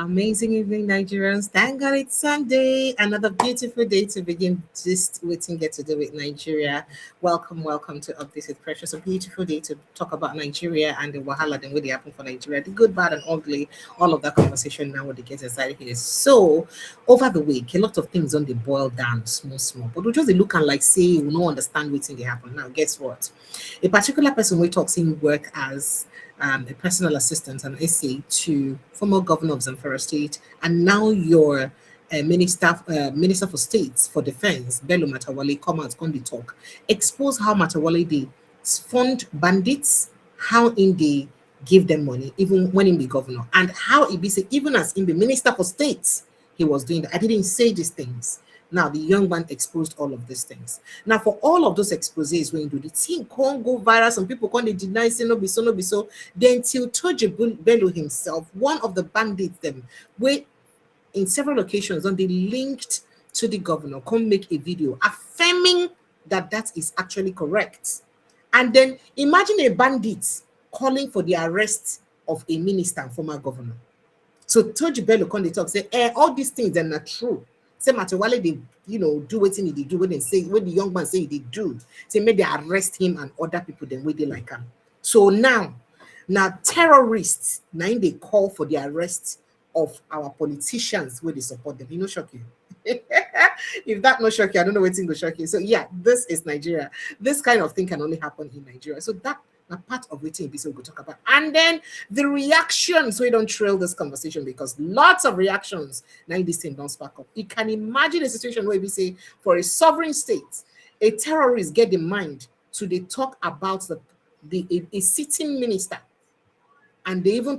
Amazing evening, Nigerians. Thank God it's Sunday. Another beautiful day to begin just waiting get to do with Nigeria. Welcome to Updates with Precious. A beautiful day to talk about Nigeria and the wahala then what they happen for Nigeria. The good, bad, and ugly. All of that conversation now what they get inside here. So over the week, a lot of things on the boil down small. But we just dey look and like say we no understand what's they happen. Now, guess what? A particular person we talks in work as a personal assistant and SA to former governor of Zamfara State, and now your minister for states for defense, Bello Matawalle, come out on the talk, expose how Matawalle they fund bandits, how in they give them money, even when in the governor, and how it be say even as in the minister for states, he was doing that. I didn't say these things. Now the young man exposed all of these things. Now for all of those exposes when you do the thing can't go viral, some people can't deny say no be so, no be so. Then till Turji Bello himself, one of the bandits them, where in several occasions on they linked to the governor, come make a video affirming that that is actually correct. And then imagine a bandit calling for the arrest of a minister and former governor. So Turji Bello come they talk say, all these things are not true. Say Matawalle they do what they do when they say when the young man say they do. Say maybe they arrest him and other people then where they like him. So now terrorists now they call for the arrest of our politicians where they support them. Shock you. If that not shock you, I don't know what thing will shock you. So yeah, this is Nigeria. This kind of thing can only happen in Nigeria. So that a part of waiting we will talk about. And then the reactions, we don't trail this conversation because lots of reactions now this thing don't spark up. You can imagine a situation where we say for a sovereign state, a terrorist get the mind to they talk about a sitting minister, and they even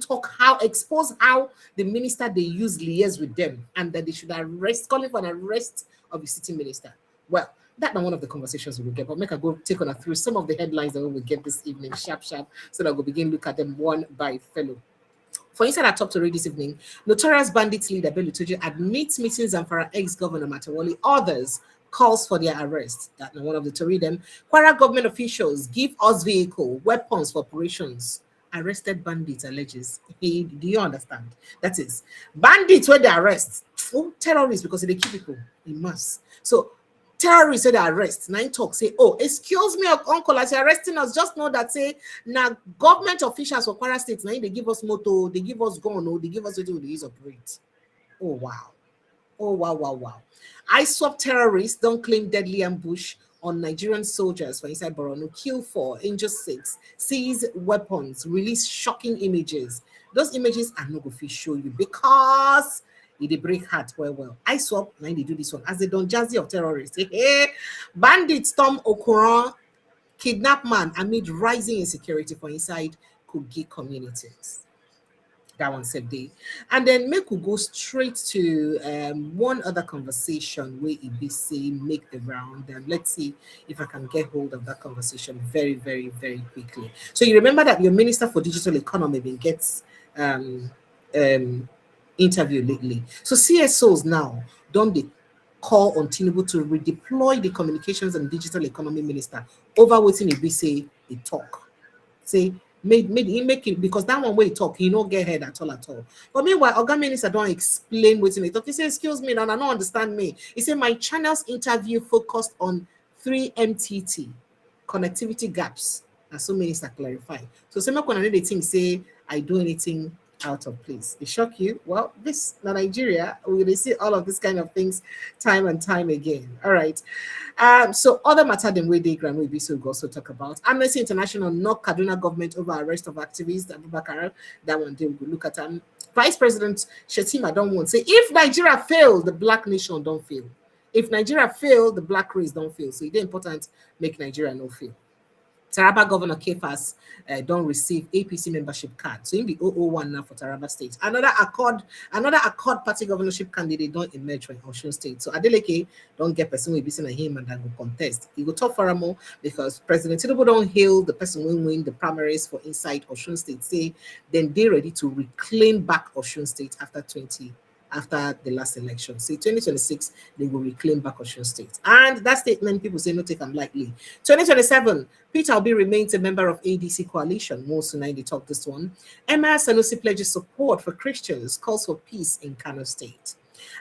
expose how the minister they use liaise with them, and that they should calling for an arrest of a sitting minister. Well, that's not one of the conversations we will get, but make I go take on through some of the headlines that we will get this evening, sharp, so that we'll begin look at them one by fellow. For inside our top story this evening, notorious bandits leader Bello Turji admits meeting Zamfara ex-governor Matawalle. Others calls for their arrest. That's one of the story. Them Kwara government officials give us vehicle, weapons for operations. Arrested bandits alleges. Hey, do you understand? That is bandits where they arrest. Oh, terrorists because they kill people in mass. So terrorists say they arrest. Nine talk say, oh, excuse me, uncle, as you're arresting us, just know that say now government officials for Kwara State, now they give us moto, they give us gun, or they give us what they use operate. Oh wow. Oh wow. ISWAP terrorists don't claim deadly ambush on Nigerian soldiers for inside Borno, kill 4, injure 6, seize weapons, release shocking images. Those images are not going to show you because they break heart well. ISWAP, now they do this one as they don't jazzy of terrorists. Hey, bandits storm Okuron, kidnap man amid rising insecurity for inside Kogi communities. That one said day. And then make we go straight to one other conversation where it be say make the round. And let's see if I can get hold of that conversation very quickly. So you remember that your Minister for Digital Economy been gets interview lately. So CSOs now don't they call on Tinubu to redeploy the communications and digital economy minister over waiting if we say a talk. Say made him make it because that one way he talk, he don't get head at all. But meanwhile, Oga Minister don't explain what he talk. He say, excuse me, and I don't understand me. He said my channel's interview focused on 3MTT connectivity gaps. And so Minister clarify. So some when I think say I do anything out of place. It shock you? Well, this Nigeria, we will see all of these kind of things time and time again. All right. So other matter than we diagram we so we also talk about. Amnesty International knock Kaduna government over arrest of activists. Abubakar, that one day we look at Vice President Shetima don't want say if Nigeria fail, the black nation don't fail. If Nigeria fail, the black race don't fail. So it's important make Nigeria no fail. Taraba Governor Kefas don't receive APC membership card. So in the 001 now for Taraba State. Another Accord Party governorship candidate don't emerge from Osun State. So Adeleke don't get person will be seen him and then go contest. He go talk for more because President Tinubu don't hail the person who win the primaries for inside Osun State. Say then they're ready to reclaim back Osun State after after the last election. So 2026, they will reclaim back Osun State. And that statement, people say no take them lightly. 2027, Peter Obi remains a member of ADC coalition. Most tonight they talk this one. Emma Sanusi pledges support for Christians, calls for peace in Kano State.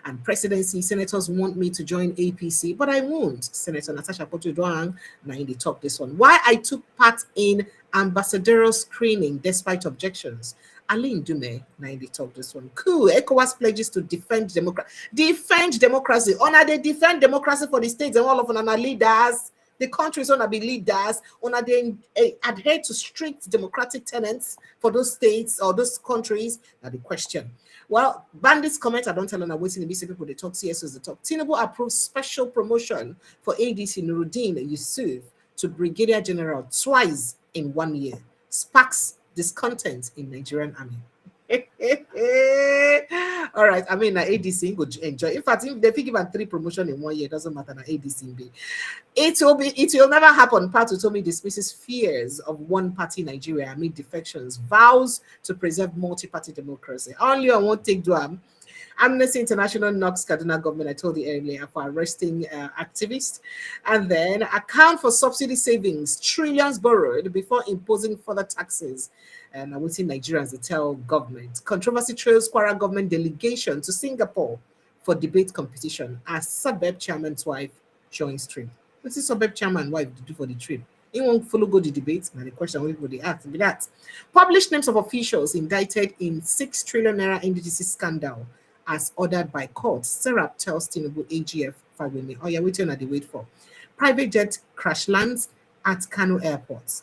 And presidency senators want me to join APC, but I won't. Senator Natasha Potu-Doang, now in the talk this one. Why I took part in ambassadorial screening despite objections. Aline Dume, now in the talk this one. Cool. ECOWAS pledges to defend democracy. Defend democracy. Honor they defend democracy for the states and all of our leaders. The countries want to be leaders, want to adhere to strict democratic tenets for those states or those countries. Now the question. Well, Bandit's comment, I don't tell them waiting to BC people, they talk CSOs, they talk. Tinubu approves special promotion for ADC Nuruddin Yusuf to Brigadier General twice in 1 year. Sparks discontent in Nigerian army. All right, I mean, ADC go enjoy. In fact, if they give him 3 promotion in 1 year, it doesn't matter. ADC be. It will never happen. Patu told me dismisses fears of one-party Nigeria amid defections, vows to preserve multi-party democracy. Only I won't take Duam. Amnesty International knocks Kaduna government, I told you earlier, for arresting activists. And then account for subsidy savings, trillions borrowed before imposing further taxes. And I will see Nigerians to tell government. Controversy trails Kwara government delegation to Singapore for debate competition as Suburb chairman's wife showing stream. What's the Suburb chairman wife to do for the trip? He won't follow go the debate. Now the question will be asked be that. Published names of officials indicted in 6 trillion naira NDDC scandal as ordered by court. Serap tells Tinubu AGF Fagwemi, oh yeah, waiting at the wait for. Private jet crash lands at Kano Airport.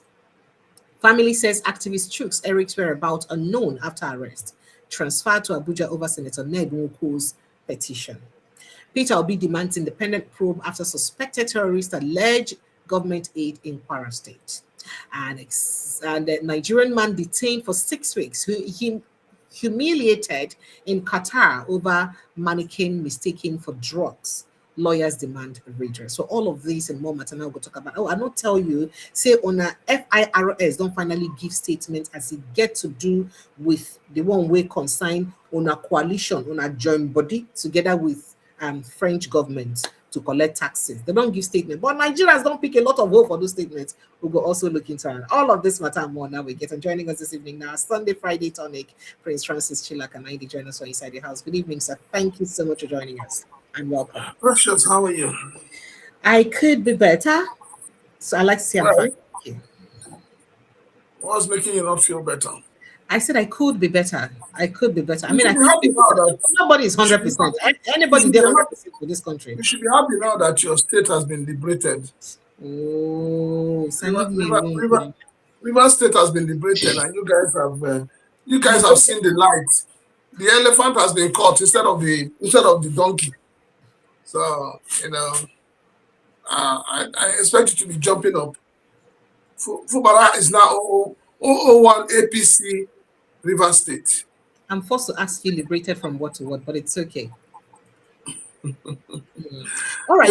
Family says activist Chooks Eric's whereabouts unknown after arrest. Transferred to Abuja over Senator Ned Nwoko's petition. Peter Obi demands independent probe after suspected terrorists allege government aid in Kwara State. And a Nigerian man detained for 6 weeks who he humiliated in Qatar over mannequin mistaken for drugs. Lawyers demand redress. So all of this and more matter now we'll talk about. Oh, I not tell you, say on a FIRS don't finally give statement as it get to do with the one way consign on a coalition, on a joint body together with French government to collect taxes. They don't give statement, but Nigerians don't pick a lot of hope for those statements. We'll go also look into it. All of this matter and more now we get. And joining us this evening now, Sunday, Friday tonic, Prince Francis Chilak and I join us for Inside the House. Good evening, sir. Thank you so much for joining us. And welcome. Precious, how are you? I could be better. So I like to say I'm fine. Thank you. What's making you not feel better? I said I could be better. I could be better. I You mean, should be happy now that nobody is 100%. Anybody there 100% for this country. you should be happy now that your state has been liberated. Oh, River State has been liberated, and you guys have seen the light. The elephant has been caught instead of the donkey. So I expect you to be jumping up. Fubara is now 001 APC River State. I'm forced to ask you liberated from what to what, but it's okay. All right.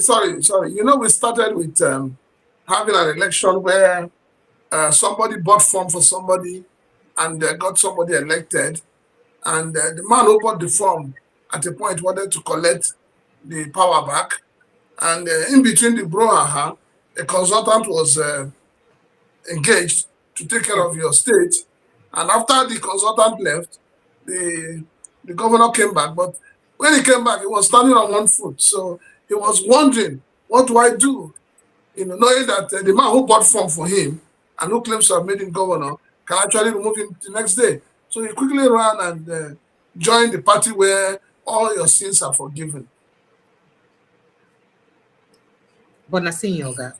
Sorry. We started with having an election where somebody bought form for somebody and got somebody elected. And the man who bought the form at a point wanted to collect the power back. And in between the brouhaha, a consultant was engaged to take care of your state. And after the consultant left, the governor came back. But when he came back, he was standing on one foot. So he was wondering, what do I do? Knowing that the man who bought form for him and who claims to have made him governor can actually remove him the next day. So he quickly ran and joined the party where all your sins are forgiven. But nothing yoga.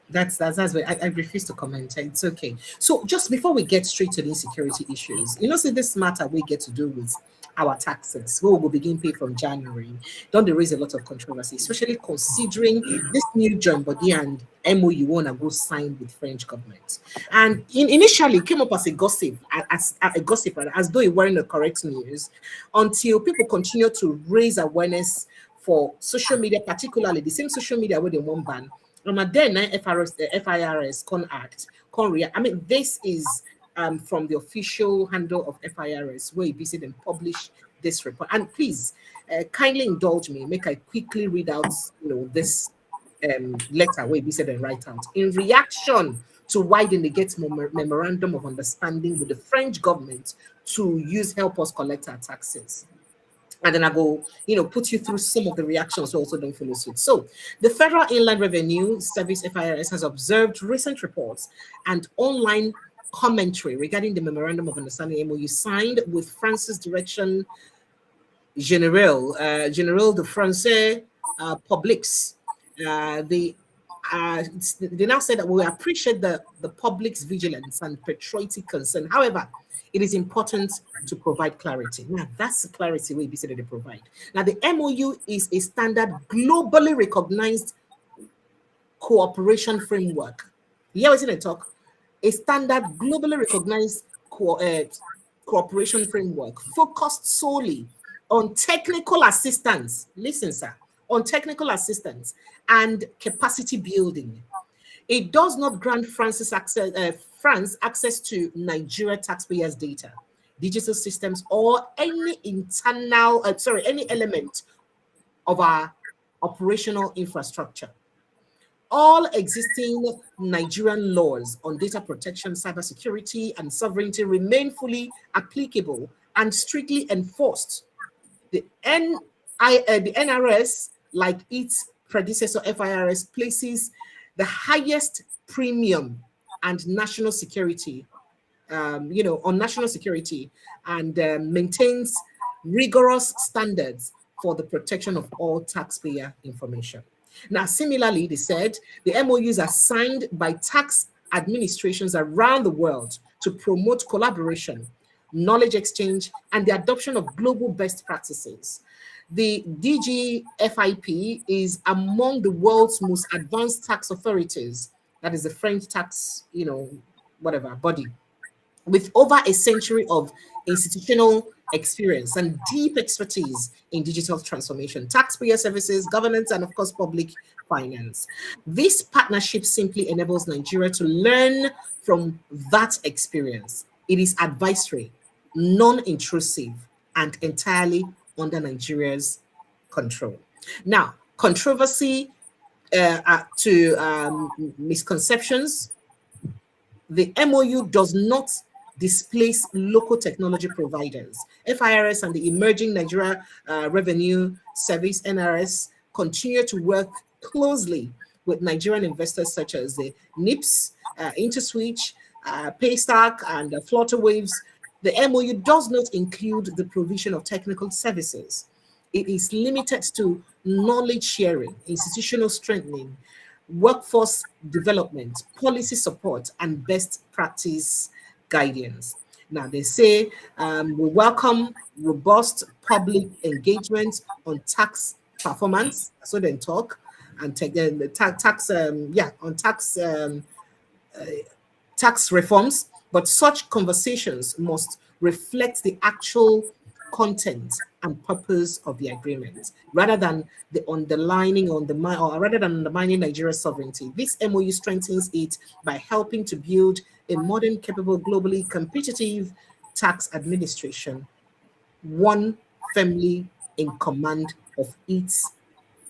That's what I refuse to comment. It's okay. So just before we get straight to the insecurity issues, see this matter we get to do with our taxes. We will begin pay from January. Don't they raise a lot of controversy, especially considering this new joint body and MOU you want to go sign with French government. And initially came up as a gossip, as though it weren't the correct news, until people continue to raise awareness for social media, particularly the same social media where they won't ban. Then FIRS con act, con react. I mean, this is from the official handle of FIRS, where you visit and publish this report. And please, kindly indulge me, make I quickly read out, this letter where we said and write out. In reaction to widen the Gates memorandum of understanding with the French government to help us collect our taxes. And then I go, put you through some of the reactions so also don't follow suit. So the Federal Inland Revenue Service, FIRS, has observed recent reports and online commentary regarding the Memorandum of Understanding MOU signed with France's Direction Générale de Français Publics. They now say that we appreciate the public's vigilance and patriotic concern. However, it is important to provide clarity. Now, that's the clarity we said they provide. Now, the MOU is a standard globally recognized cooperation framework. You hear what's in the talk? A standard globally recognized cooperation framework focused solely on technical assistance. Listen, sir, on technical assistance and capacity building. It does not grant France access to Nigeria taxpayers' data, digital systems, or any any element of our operational infrastructure. All existing Nigerian laws on data protection, cybersecurity, and sovereignty remain fully applicable and strictly enforced. The NRS, like its predecessor FIRS, places the highest premium and national security, on national security, and maintains rigorous standards for the protection of all taxpayer information. Now, similarly, they said the MOUs are signed by tax administrations around the world to promote collaboration, knowledge exchange, and the adoption of global best practices. The DGFIP is among the world's most advanced tax authorities. That is the French tax, body, with over a century of institutional experience and deep expertise in digital transformation, taxpayer services, governance, and of course, public finance. This partnership simply enables Nigeria to learn from that experience. It is advisory, non-intrusive, and entirely under Nigeria's control. Now, controversy to misconceptions. The MOU does not displace local technology providers. FIRS and the emerging Nigeria Revenue Service, NRS, continue to work closely with Nigerian investors such as the NIPS, InterSwitch, Paystack, and Flutterwaves. The MOU does not include the provision of technical services. It is limited to knowledge sharing, institutional strengthening, workforce development, policy support, and best practice guidance. Now, they say we welcome robust public engagement on tax performance, so then talk, and tax reforms. But such conversations must reflect the actual content and purpose of the agreement, rather than undermining Nigeria's sovereignty. This MOU strengthens it by helping to build a modern, capable, globally competitive tax administration, one firmly in command of its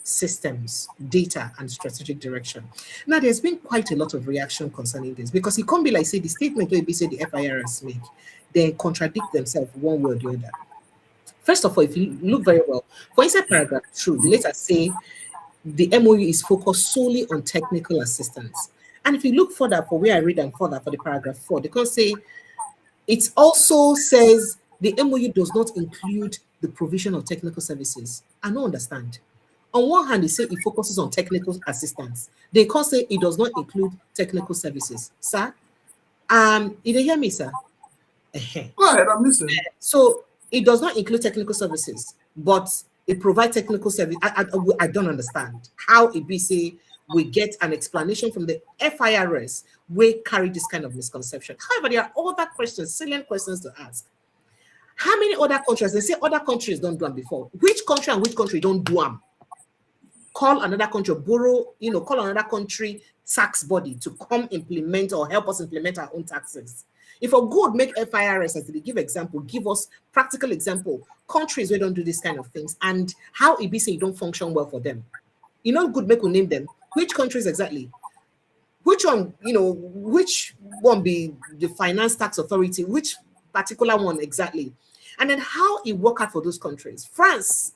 systems, data, and strategic direction. Now, there's been quite a lot of reaction concerning this because it can't be like, say, the statement where say the FIRS make, they contradict themselves one way or the other. First of all, if you look very well, for inside paragraph 2, the letter say the MOU is focused solely on technical assistance. And if you look further for where I read and further for the paragraph 4, they can say it also says the MOU does not include the provision of technical services. I don't understand. On one hand, they say it focuses on technical assistance. They can't say it does not include technical services. Sir, you don't hear me, sir? Go ahead, I'm listening. So it does not include technical services, but it provides technical service. I don't understand how it be say we get an explanation from the FIRS we carry this kind of misconception. However, there are other questions, salient questions to ask. How many other countries? They say other countries don't do them before. Which country and which country don't do them? Call another country, call another country tax body to come implement or help us implement our own taxes. If a good make FIRS, as they give example, give us practical example countries where don't do this kind of things and how it be say you don't function well for them. You know, good make we name them. Which countries exactly? Which one, which one be the finance tax authority? Which particular one exactly? And then how it work out for those countries. France,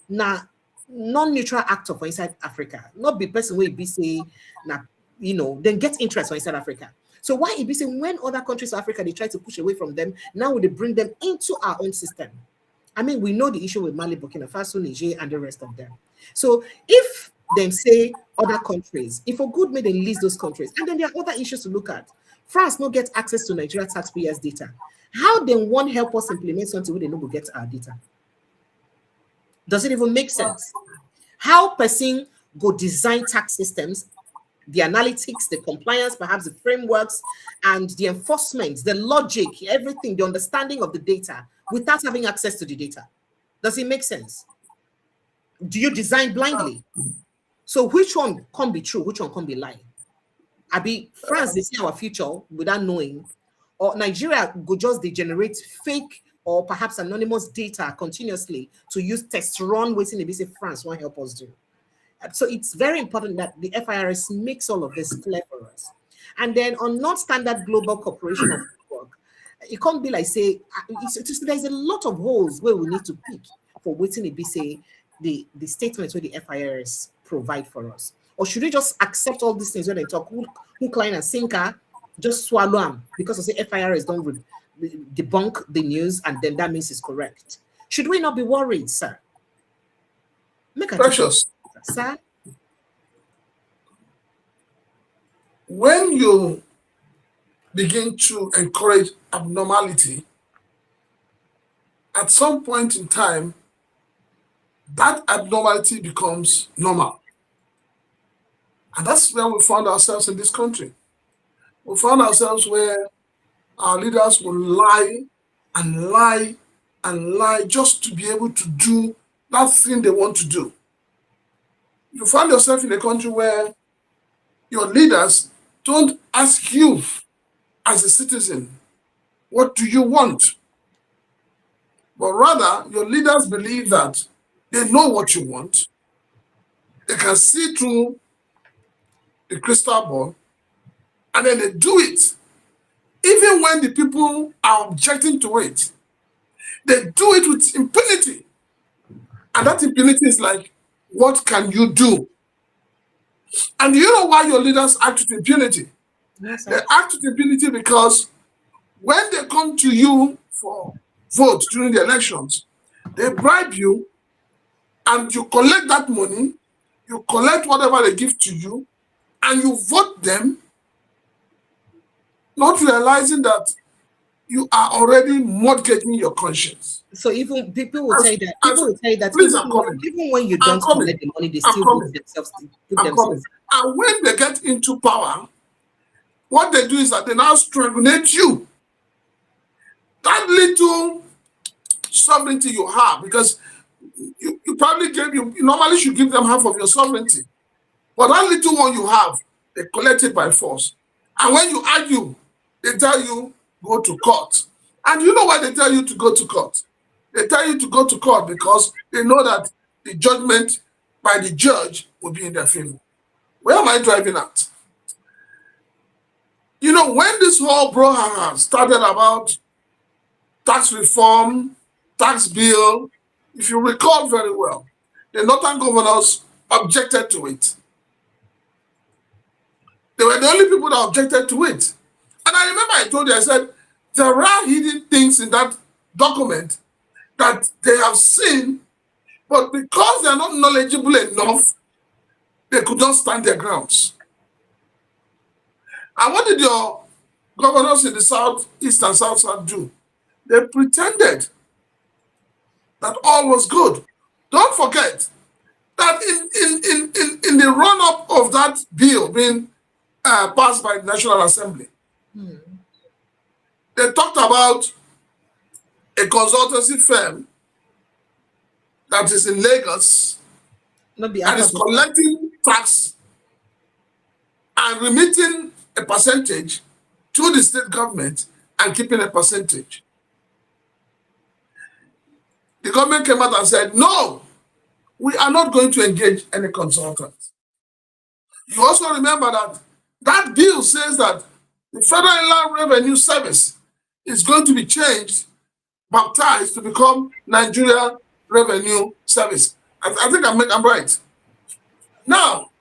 na non-neutral actor for inside Africa. Not be person where it be say, na, then get interest for inside Africa. So why it be say when other countries of Africa, they try to push away from them, now they bring them into our own system. I mean, we know the issue with Mali, Burkina Faso, Niger, and the rest of them. So if them say other countries, if for good may they list those countries, and then there are other issues to look at. France not get access to Nigeria taxpayers' data. How then one help us implement something where they know will get our data? Does it even make sense? How person go design tax systems, the analytics, the compliance, perhaps the frameworks, and the enforcement, the logic, everything, the understanding of the data without having access to the data? Does it make sense? Do you design blindly? So which one can be true? Which one can be lie? I be France, they see our future without knowing, or Nigeria go just they generate fake or perhaps anonymous data continuously to use test run waiting to be say France won't help us do. So it's very important that the FIRS makes all of this clear for us. And then on non-standard global cooperation of work, it can't be like say there's a lot of holes where we need to pick for waiting to be say the statements where the FIRS provide for us. Or should we just accept all these things when they talk who client and sinker, just swallow them because I say FIRS don't debunk the news and then that means it's correct. Should we not be worried, sir? Make a Precious. Sir? When you begin to encourage abnormality, at some point in time, that abnormality becomes normal. And that's where we found ourselves in this country. We found ourselves where our leaders will lie and lie and lie just to be able to do that thing they want to do. You find yourself in a country where your leaders don't ask you as a citizen, what do you want? But rather, your leaders believe that they know what you want. They can see through the crystal ball, and then they do it. Even when the people are objecting to it, they do it with impunity. And that impunity is like, what can you do? And do you know why your leaders act with impunity? Yes, They act with impunity because when they come to you for vote during the elections, they bribe you and you collect that money, you collect whatever they give to you, and you vote them, not realizing that you are already mortgaging your conscience. So even people will tell you that Please, I'm coming. even when you I'm don't coming. collect the money, they I'm still coming. put I'm themselves. coming. And when they get into power, what they do is that they now strangulate you. That little sovereignty you have, because you probably you normally should give them half of your sovereignty. But that little one you have, they collect it by force. And when you argue, they tell you, go to court. And you know why they tell you to go to court? They tell you to go to court because they know that the judgment by the judge will be in their favor. Where am I driving at? You know, when this whole brouhaha started about tax reform, tax bill, if you recall very well, the northern governors objected to it. They were the only people that objected to it. And I remember I told you, I said, there are hidden things in that document that they have seen, but because they're not knowledgeable enough, they could not stand their grounds. And what did your governors in the South, East and South do? They pretended that all was good. Don't forget that in the run-up of that bill being passed by the National Assembly, they talked about a consultancy firm that is in Lagos and is collecting tax and remitting a percentage to the state government and keeping a percentage. the government came out and said, no, we are not going to engage any consultants. You also remember that that bill says that the Federal Inland Revenue Service is going to be changed, baptized to become Nigeria Revenue Service. I think I'm right. Now,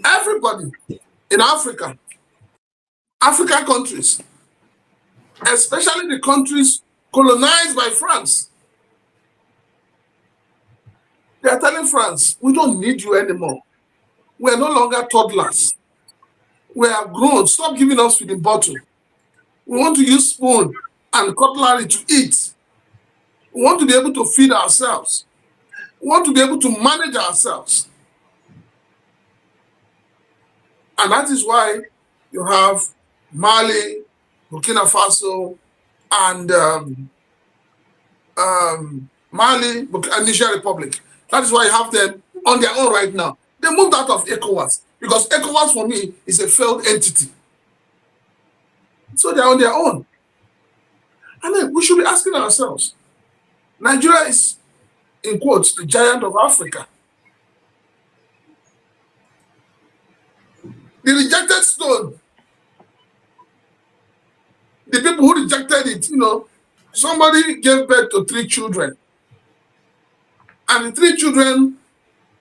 everybody in African countries, especially the countries colonized by France, they are telling France, we don't need you anymore. We are no longer toddlers. We are grown. Stop giving us feeding bottle. We want to use spoon and cutlery to eat. We want to be able to feed ourselves. We want to be able to manage ourselves. And that is why you have Mali, Burkina Faso, and Niger Republic. That is why you have them on their own right now. They moved out of ECOWAS because ECOWAS for me is a failed entity. So they're on their own. And then we should be asking ourselves, Nigeria is, in quotes, the giant of Africa. The rejected stone, the people who rejected it, somebody gave birth to 3 children. And the 3 children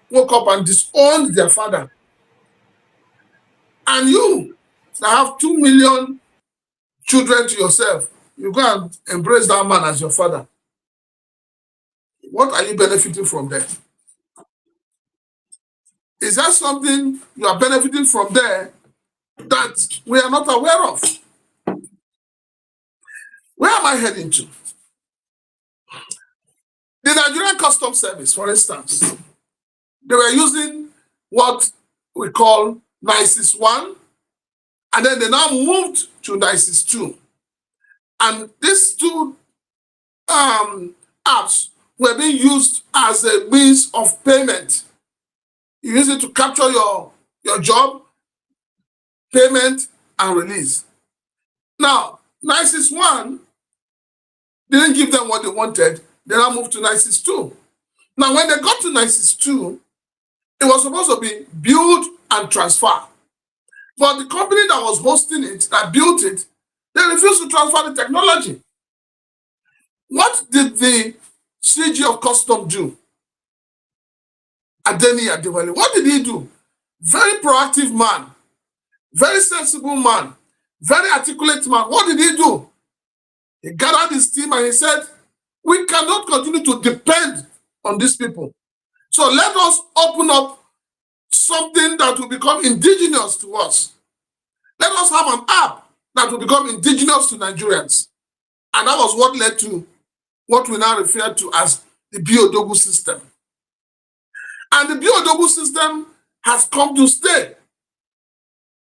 woke up and disowned their father. And you that have 2 million children to yourself, you go and embrace that man as your father. What are you benefiting from there? Is that something you are benefiting from there that we are not aware of? Where am I heading to? The Nigerian Customs Service, for instance, they were using what we call NICES 1, and then they now moved to NICES 2. And these 2 apps were being used as a means of payment. You use it to capture your job, payment, and release. Now, NICES 1 didn't give them what they wanted. They now moved to NICES 2. Now, when they got to NICES 2, it was supposed to be build and transfer. But the company that was hosting it, that built it, they refused to transfer the technology. What did the CG of Custom do? Adeni Adewale. What did he do? Very proactive man, very sensible man, very articulate man. What did he do? He gathered his team and he said, we cannot continue to depend on these people. So let us open up something that will become indigenous to us. Let us have an app that will become indigenous to Nigerians. And that was what led to what we now refer to as the Biodogu system. And the Biodogu system has come to stay.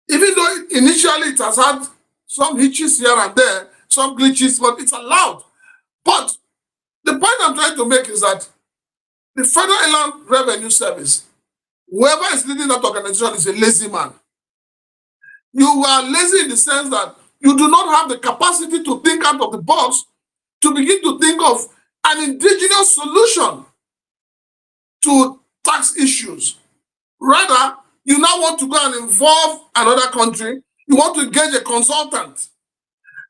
Even though initially it has had some hitches here and there, some glitches, but it's allowed. But the point I'm trying to make is that the Federal Inland Revenue Service, whoever is leading that organization is a lazy man. You are lazy in the sense that you do not have the capacity to think out of the box to begin to think of an indigenous solution to tax issues. Rather, you now want to go and involve another country. You want to engage a consultant.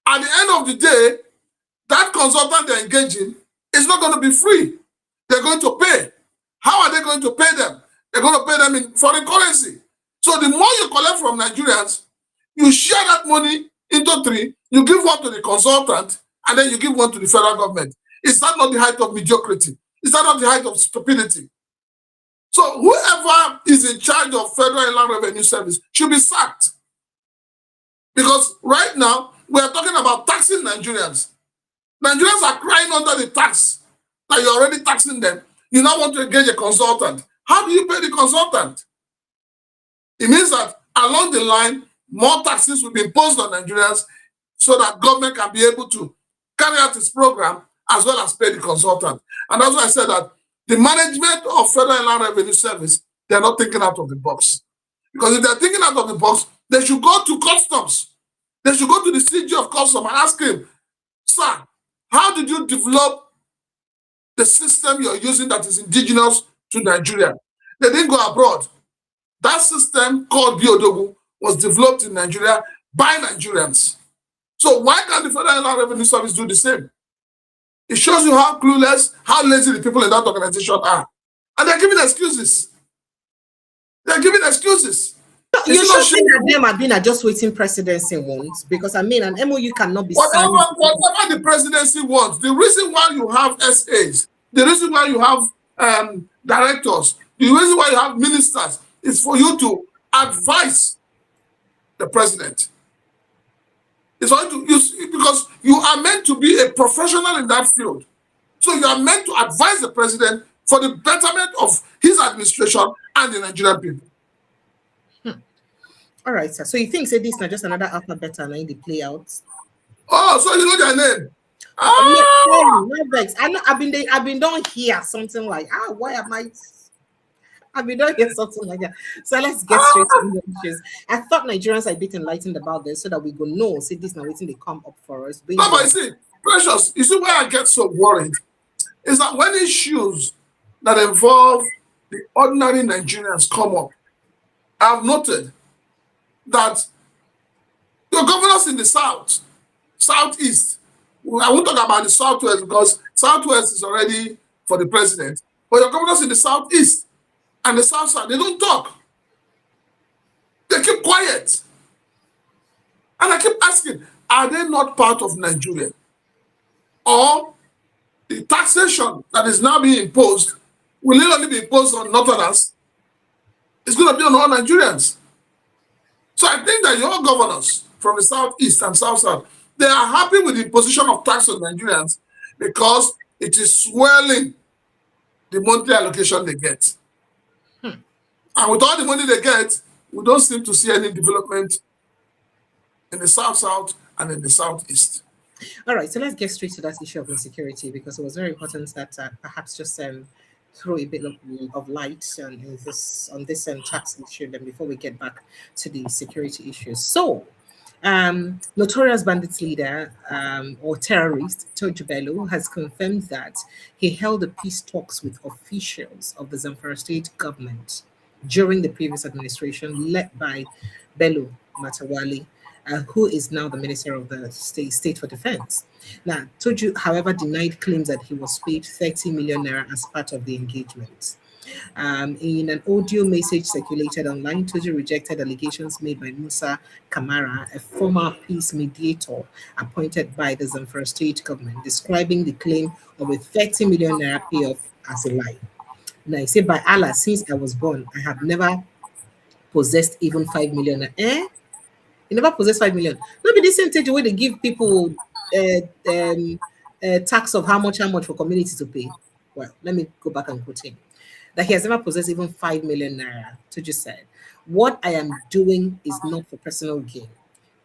At the end of the day, that consultant they're engaging is not going to be free. They're going to pay. How are they going to pay them? They're going to pay them in foreign currency. So the more you collect from Nigerians, you share that money into 3, you give one to the consultant, and then you give one to the federal government. Is that not the height of mediocrity? Is that not the height of stupidity? So whoever is in charge of Federal Inland Revenue Service should be sacked. Because right now, we are talking about taxing Nigerians. Nigerians are crying under the tax that you're already taxing them. You now want to engage a consultant. How do you pay the consultant? It means that along the line, more taxes will be imposed on Nigerians so that government can be able to carry out its program as well as pay the consultant. And that's why I said that the management of Federal Inland Revenue Service, they're not thinking out of the box. Because if they're thinking out of the box, they should go to customs. They should go to the CG of Customs and ask him, sir, how did you develop the system you're using that is indigenous to Nigeria. They didn't go abroad. That system called Biodogu was developed in Nigeria by Nigerians. So why can't the Federal Inland Revenue Service do the same? It shows you how clueless, how lazy the people in that organization are. And they're giving excuses. They're giving excuses. You should think that them have been just waiting presidency wants, because I mean, an MOU cannot be signed. Whatever the presidency wants, the reason why you have SAs, the reason why you have directors, the reason why you have ministers is for you to advise the president. It's for you to use, because you are meant to be a professional in that field. So you are meant to advise the president for the betterment of his administration and the Nigerian people. All right, sir. So you think say this is not just another alphabet and then they play out? Oh, so you know their name? I know. I've been down here something like why am I? I've been doing here something like that. So let's get straight to the issues. I thought Nigerians are a bit enlightened about this so that we go know. See, this now waiting they come up for us. No, but you see, Precious, you see why I get so worried is that when issues that involve the ordinary Nigerians come up, I've noted that your governors in the south, southeast, I won't talk about the southwest because southwest is already for the president, but your governors in the southeast and the south side, they don't talk. They keep quiet. And I keep asking, are they not part of Nigeria? Or the taxation that is now being imposed, will it only be imposed on Northerners? It's going to be on all Nigerians. So I think that your governors from the southeast and south, they are happy with the imposition of tax on Nigerians because it is swelling the monthly allocation they get. And with all the money they get, we don't seem to see any development in the south and in the southeast. All right, so let's get straight to that issue of insecurity because it was very important that perhaps just throw a bit of light on this tax issue then before we get back to the security issues. So, notorious bandits leader or terrorist Turji Bello has confirmed that he held a peace talks with officials of the Zamfara state government during the previous administration led by Bello Matawalle, who is now the Minister of the State for Defense. Now, Turji, however, denied claims that he was paid 30 million naira as part of the engagement. In an audio message circulated online, Turji rejected allegations made by Musa Kamara, a former peace mediator appointed by the Zamfara state government, describing the claim of a 30 million naira payoff as a lie. Now, he said, by Allah, since I was born, I have never possessed even 5 million. You never possess 5 million. Maybe this same way they give people tax of how much for community to pay. Well, let me go back and quote him. That he has never possessed even 5 million naira. To just said, what I am doing is not for personal gain.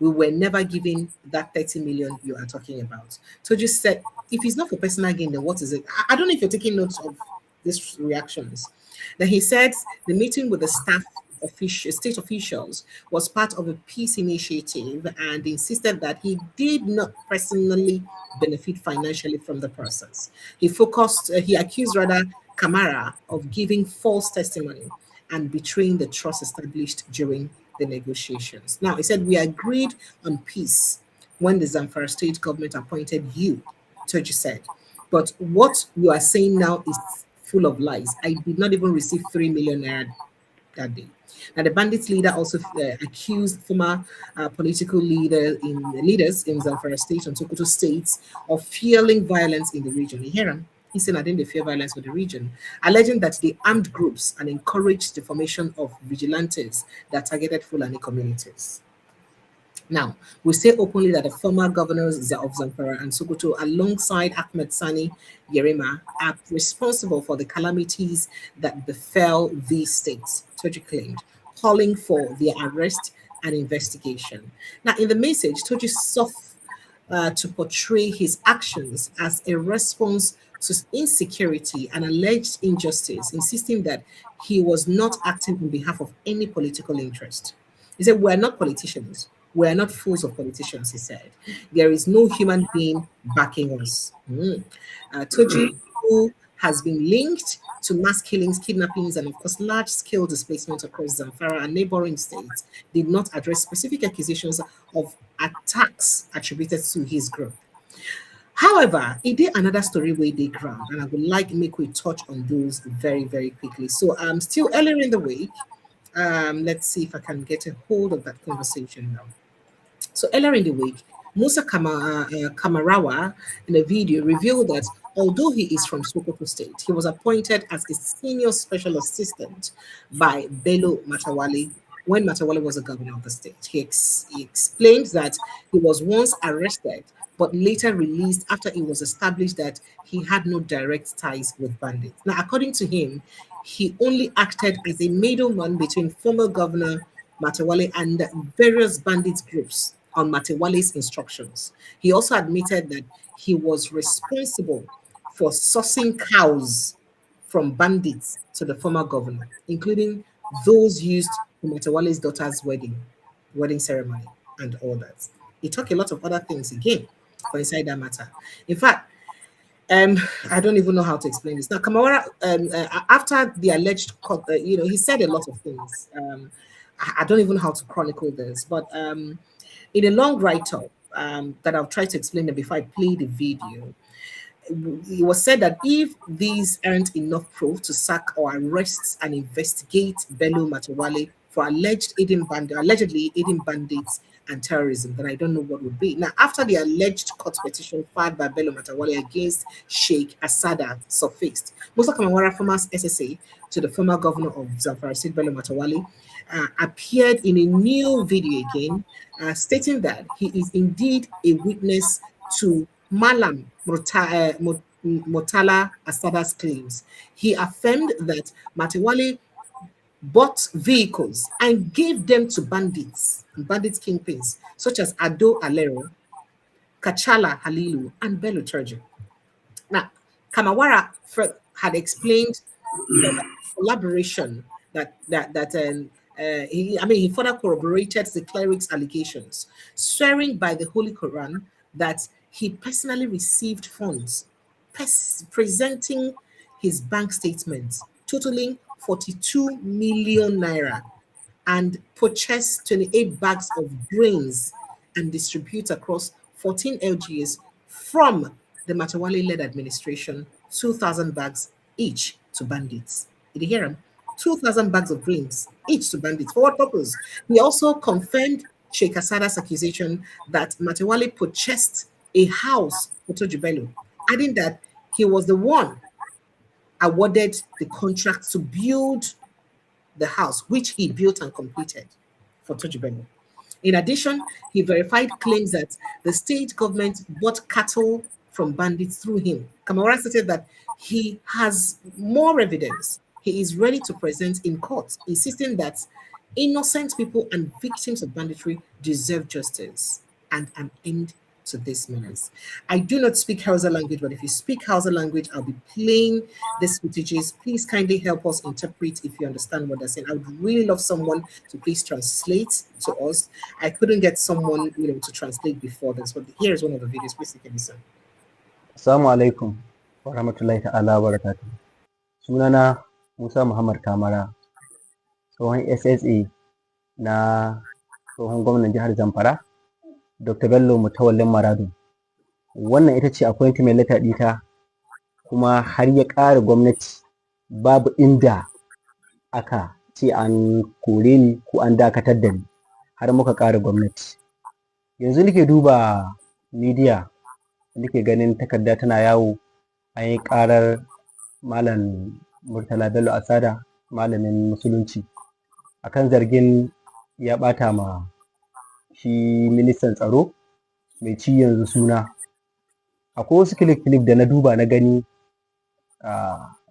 We were never given that 30 million you are talking about. So just said, if it's not for personal gain, then what is it? I don't know if you're taking notes of these reactions. Then he said the meeting with the state officials was part of a peace initiative and insisted that he did not personally benefit financially from the process. He accused rather Kamara of giving false testimony and betraying the trust established during the negotiations. Now, he said, we agreed on peace when the Zamfara state government appointed you, Turji said. But what you are saying now is full of lies. I did not even receive 3 million naira that day. Now, the bandits leader also accused former political leaders in Zamfara state and Sokoto states of fueling violence in the region. You hear him? He said, I think they fear violence for the region, alleging that they armed groups and encouraged the formation of vigilantes that targeted Fulani communities. Now, we say openly that the former governors of Zamfara and Sokoto, alongside Ahmed Sani Yerima, are responsible for the calamities that befell these states, Turji claimed, calling for their arrest and investigation. Now, in the message, Turji sought to portray his actions as a response to insecurity and alleged injustice, insisting that he was not acting on behalf of any political interest. He said, we're not politicians. We are not fools of politicians, he said. There is no human being backing us. Turji, who has been linked to mass killings, kidnappings, and of course, large scale displacement across Zamfara and neighboring states, did not address specific accusations of attacks attributed to his group. However, it did another story where they ground, and I would like make we touch on those very, very quickly. So still earlier in the week, let's see if I can get a hold of that conversation now. So earlier in the week, Kamarawa in a video revealed that although he is from Sokoto State, he was appointed as a senior special assistant by Bello Matawalle when Matawalle was the governor of the state. He explained that he was once arrested but later released after it was established that he had no direct ties with bandits. Now, according to him, he only acted as a middleman between former governor Matawalle and various bandit groups on Matawalle's instructions. He also admitted that he was responsible for sourcing cows from bandits to the former governor, including those used for Matawalle's daughter's wedding ceremony, and all that. He talked a lot of other things again for inside that matter. In fact, I don't even know how to explain this. Now, Kamara, after the alleged, he said a lot of things. I don't even know how to chronicle this, but in a long write-up that I'll try to explain it before I play the video, it was said that if these aren't enough proof to sack or arrest and investigate Bello Matawalle for allegedly aiding bandits and terrorism, then I don't know what would be. Now, after the alleged court petition filed by Bello Matawalle against Sheikh Asada surfaced, Musa Kamawara, former SSA to the former governor of Zamfara State, Bello Matawalle, appeared in a new video again, stating that he is indeed a witness to Malam Murtala Asada's claims. He affirmed that Matawalle bought vehicles and gave them to bandits and bandit kingpins such as Ado Alero, Kachala Halilu, and Bello Turji. Now, Kamawara had explained the collaboration he further corroborated the cleric's allegations, swearing by the Holy Quran that he personally received funds, presenting his bank statements totaling 42 million naira and purchased 28 bags of grains and distribute across 14 LGAs from the Matawalle-led administration, 2,000 bags each to bandits. Did you hear him? 2,000 bags of grains each to bandits. For what purpose? He also confirmed Sheikh Asada's accusation that Matawalle purchased a house for Turji Bello, adding that he was the one awarded the contract to build the house, which he built and completed for Turji Bello. In addition, he verified claims that the state government bought cattle from bandits through him. Kamara stated that he has more evidence he is ready to present in court, insisting that innocent people and victims of banditry deserve justice and an end to this menace. I do not speak Hausa language, but if you speak Hausa language, I'll be playing these footages. Please kindly help us interpret if you understand what they're saying. I would really love someone to please translate to us. I couldn't get someone, to translate before this, but here is one of the videos. Please take a listen. Assalamu alaikum wa rahmatullahi ta'ala wa barakatuh. Sunana Musa Muhammad Kamara, tsohon SSA na tsohon gwamnan jihar Zamfara, Dr. Bello Mutawallin Maradu. Wannan ita ce appointment letter ɗita, kuma har ya ƙara gwamnati babu inda aka ce an kore ni ko an dakatar da ni, har muka ƙara gwamnati. Yanzu nake duba media, nake ganin takarda tana yawo, an yi ƙarar Malam Murtala Bello Asada, malamin musulunci, akan zargin ya ɓata ma shi ministan tsaro mai ci yanzu suna. Akwai wasu kilif da na duba na gani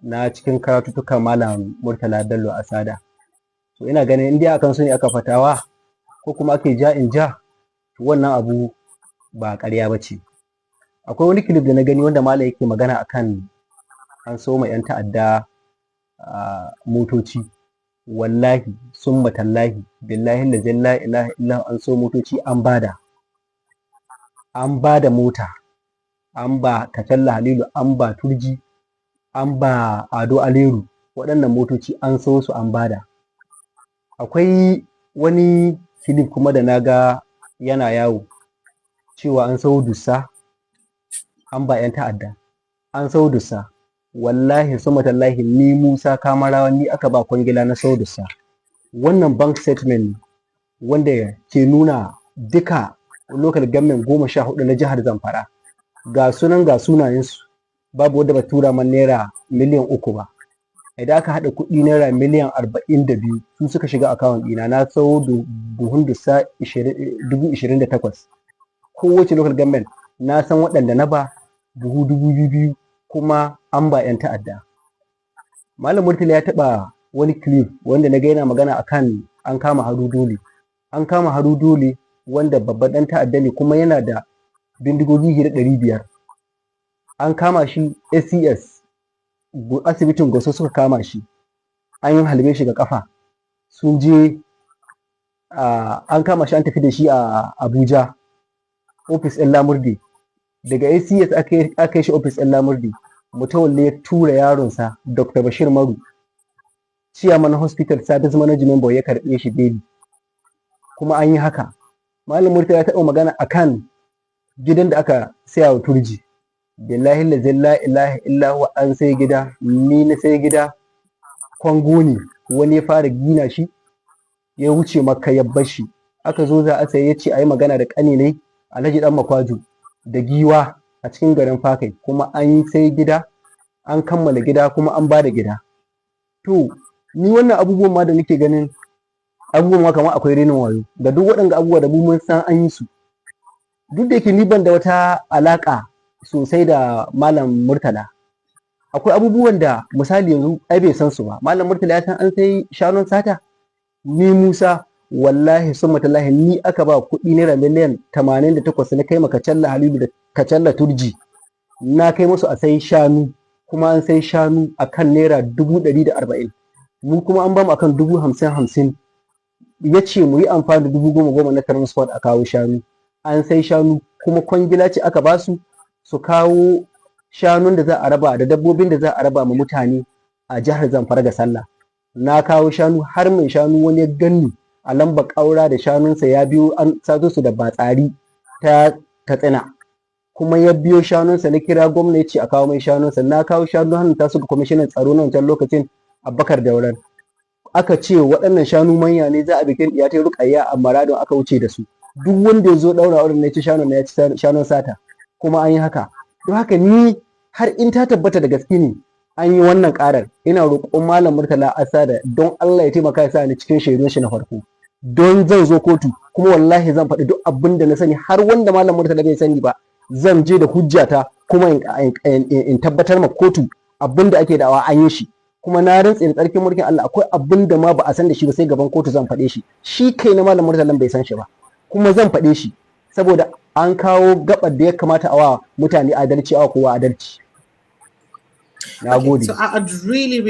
na cikin karatuttukan Malam Murtala Bello Asada. So ina ganin in dai akan su ne aka fatawa ko kuma ake ja in ja, to wannan abu ba ƙarya ba ce. Akwai wani kilif da na gani wanda Malam yake magana akan an so ma 'yan ta'adda motoci. Wallahi summa tallahi billahi la ilaha illa an so motoci, an bada mota, an ba Kacalla Halilu, an ba Turji, an ba Ado Aleru waɗannan motoci an so su an bada. Akwai wani kilif kuma da na ga yana yawo cewa an sau dussa an ba 'yan ta'adda, an sau dussa. Wallahi suma tallahi ni Musa Kamarawa ni aka ba kwangila na sau dussa. Wannan bank statement wanda ke nuna duka local government 14 na jihar Zamfara ga sunan ga sunayensu, babu wadda ba tura man naira miliyan 3 ba. Idan aka haɗa kuɗi naira miliyan 42 su suka shiga akawun ɗina, na sau buhun dussa 28,000. Kowace local government na san waɗanda na ba buhu 2,000 kuma an ba 'yan ta'adda. Malam Murtala ya taɓa wani clip wanda na ga yana magana akan an kama Haru Dole. An kama Haru Dole wanda babban ɗan ta'adda ne kuma yana da bindigogi da 500. An kama shi ACS asibitin Goso suka kama shi, an yi halbe shi ga kafa, sun je an kama shi an tafi da shi a Abuja ofis ɗin Lamurde. Daga ACS aka yi shi ofis ɗin Lamurde. Matawalle ya tura yaronsa Dr. Bashir Maru, Chairman Hospital Service Management Board, ya karɓe shi beli. Kuma an yi haka. Malam Murtala ya taɓa magana akan gidan da aka saya wa Turji. Billahi la ilaha illa huwa, an sai gida, ni na sai gida, kwango ne wani ya fara gina shi ya wuce Makka ya bar shi. Aka zo za a sai ya ce a yi magana da ƙani Alhaji Dan Makwaju da Giwa a cikin garin Fakai, kuma an yi sai gida, an kammala gida kuma an ba da gida. To ni wannan abubuwan ma da nake ganin abubuwan ma kamar akwai renin wayo da duk waɗanda abubuwa da mun san an yi su, duk da yake ni ban da wata alaƙa sosai da Malam Murtala. Akwai abubuwan da misali yanzu ai bai san su ba. Malam Murtala ya san an sai shanun sata. Ni Musa wallahi summa tallahi ni aka ba kuɗi naira miliyan 88 na kai ma Kacalla Halilu da Kacalla Turji, na kai musu a sai shanu, kuma an sai shanu akan naira 140. Mu kuma an bamu akan 50,050. Ya ce mu yi amfani da 10,000 na transport a kawo shanu. An sai shanu kuma kwangila ce aka basu su kawo shanun da za a raba da dabbobin da za a raba ma mutane a jihar Zamfara ga sallah. Na kawo shanu har mai shanu wani ya ganni a lambar ƙaura da shanunsa ya biyo, an sato su da batsari ta Katsina, kuma ya biyo shanunsa. Na kira gwamna ya ce a kawo mai shanunsa. Na kawo shanu hannun tasu ga kwamishinan tsaro na wancan lokacin Abubakar Dauran. Aka ce waɗannan shanu manya ne, za a bikin ɗiya Rukayya a Maradon, aka wuce da su. Duk wanda ya zo ɗaura wurin na ci shanun na ya ci shanun sata, kuma an yi haka. Don haka ni har in ta tabbata da gaske ne an yi wannan ƙarar, ina roƙon Malam Murtala Asada don Allah ya taimaka ya sa ni cikin shaidun shi na farko, don zan zo kotu kuma wallahi zan faɗi duk abin da na sani, har wanda Malam Murtala bai sani ba zan je da hujjata kuma in tabbatar ma kotu abin da ake da'awa an yi shi. Kuma na rantse da tsarkin mulkin Allah akwai abin da ma ba a san da shi ba, sai gaban kotu zan faɗe shi. Shi kai na Malam Murtala bai san shi ba, kuma zan faɗe shi saboda an kawo gabar da ya kamata a wa mutane adalci, a kowa adalci. Okay, so I'd really,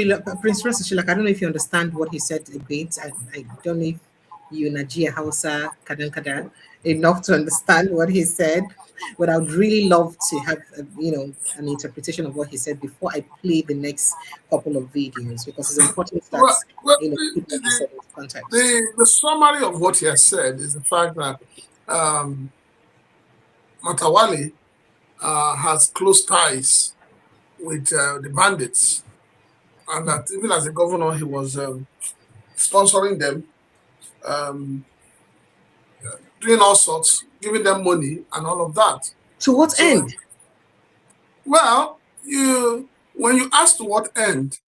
Prince Rosashil, I don't know if you understand what he said a bit. I don't know if you, Najia Hausa, Kadan, enough to understand what he said, but I would really love to have, an interpretation of what he said before I play the next couple of videos, because it's important that, context. The summary of what he has said is the fact that Matawalle has close ties with the bandits, and that even as a governor, he was sponsoring them, doing all sorts, giving them money and all of that. To what end? Well, when you ask to what end,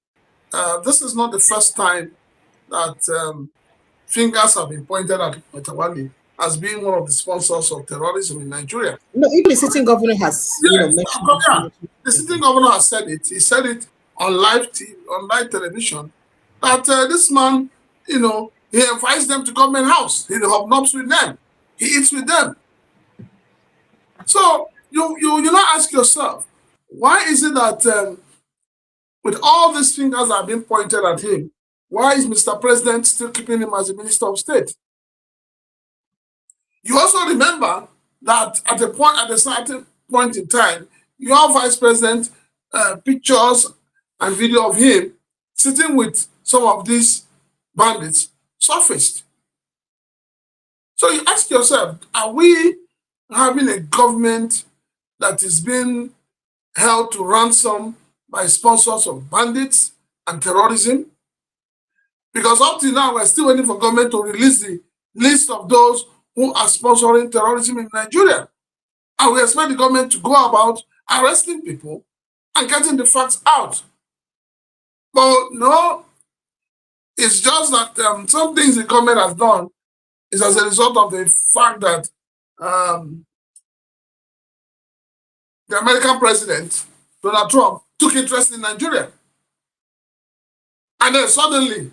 this is not the first time that fingers have been pointed at Matawalle as being one of the sponsors of terrorism in Nigeria. No, even the sitting governor has, mentioned the sitting governor has said it. He said it on live television that this man, he invites them to government house. He hobnobs with them. He eats with them. So you now ask yourself, why is it that with all these fingers that have been pointed at him, why is Mr. President still keeping him as a Minister of State? You also remember that at a certain point in time, your vice president pictures and video of him sitting with some of these bandits surfaced. So you ask yourself, are we having a government that is being held to ransom by sponsors of bandits and terrorism? Because up till now, we're still waiting for government to release the list of those who are sponsoring terrorism in Nigeria. And we expect the government to go about arresting people and getting the facts out. But no, it's just that some things the government has done is as a result of the fact that the American president, Donald Trump, took interest in Nigeria. And then suddenly,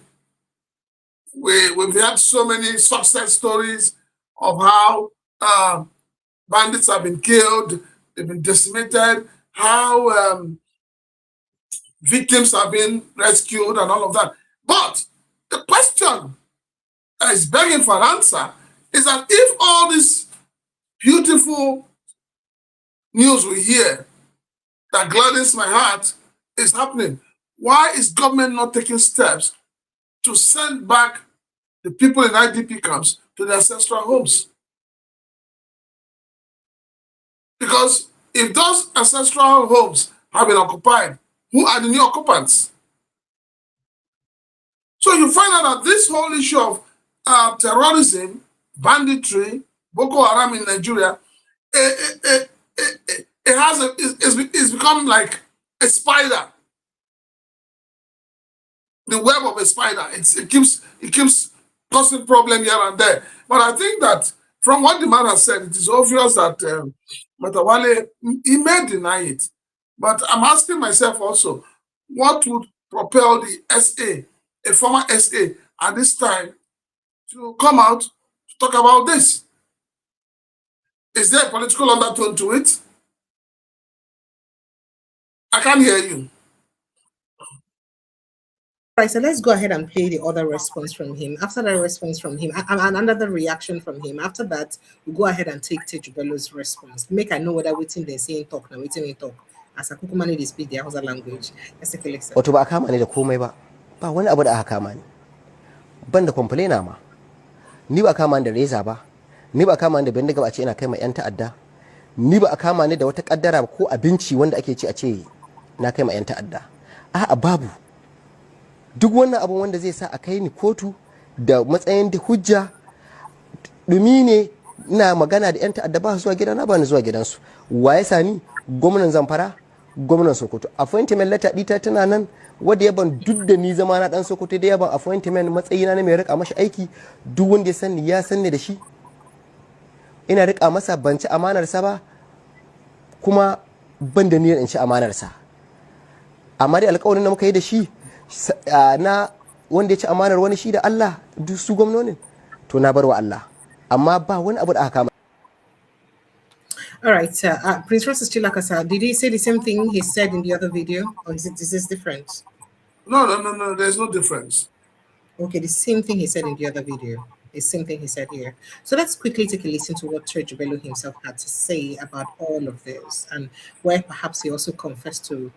we've had so many success stories of how bandits have been killed, they've been decimated, how victims have been rescued and all of that. But the question that is begging for an answer is that if all this beautiful news we hear that gladdens my heart is happening, why is government not taking steps to send back the people in IDP camps to their ancestral homes? Because if those ancestral homes have been occupied, who are the new occupants? So you find out that this whole issue of terrorism, banditry, Boko Haram in Nigeria, it's become like a spider, the web of a spider. It keeps causing problem here and there. But I think that from what the man has said, it is obvious that Matawalle, he may deny it. But I'm asking myself also, what would propel the SA, a former SA, at this time to come out to talk about this? Is there a political undertone to it? I can't hear you. Right, so let's go ahead and play the other response from him. After that response from him, and another reaction from him. After that, we go ahead and take Bello's response. Make I know whether waiting they saying talk now, waiting they talk. As a Kukumani, they speak their Hausa language. Let's take a listen. Wato ba a kama ni da komai ba. Ba wani abu da aka kama ni. Ban da complainer ma. Ni ba a kama ni da reza ba. Ni ba a kama ni da bindiga ba a ce ina kai ma 'yan ta'adda. Ni ba a kama ni da wata kaddara ko abinci wanda ake ci a ce na kai ma 'yan ta'adda. A'a babu. Duk wannan abun wanda zai sa a kai ni kotu da matsayin da hujja dumi ne. Ina magana da 'yan ta'adda ba su zuwa gidana ba ni zuwa gidansu. Wa ya sani? Gwamnan Zamfara, gwamnan Sokoto. Appointment letter ɗita tana nan wadda yaban duk da ni zama na dan Sokoto da yaban appointment matsayina na mai rika mashi aiki, duk wanda ya sani ya sanni da shi. Ina rika masa ban ci amanarsa ba kuma ban da niyyar in ci amanarsa. Amma dai alƙawarin da muka yi da shi na wanda ya ci amanar wani shi da Allah duk su gwamnonin to na bar wa Allah. Amma ba wani abu da aka kama. All right, Prince Francis Chilakasa, did he say the same thing he said in the other video, or is this different? No, there's no difference. Okay, the same thing he said in the other video, the same thing he said here. So let's quickly take a listen to what Turji Bello himself had to say about all of this, and where perhaps he also confessed to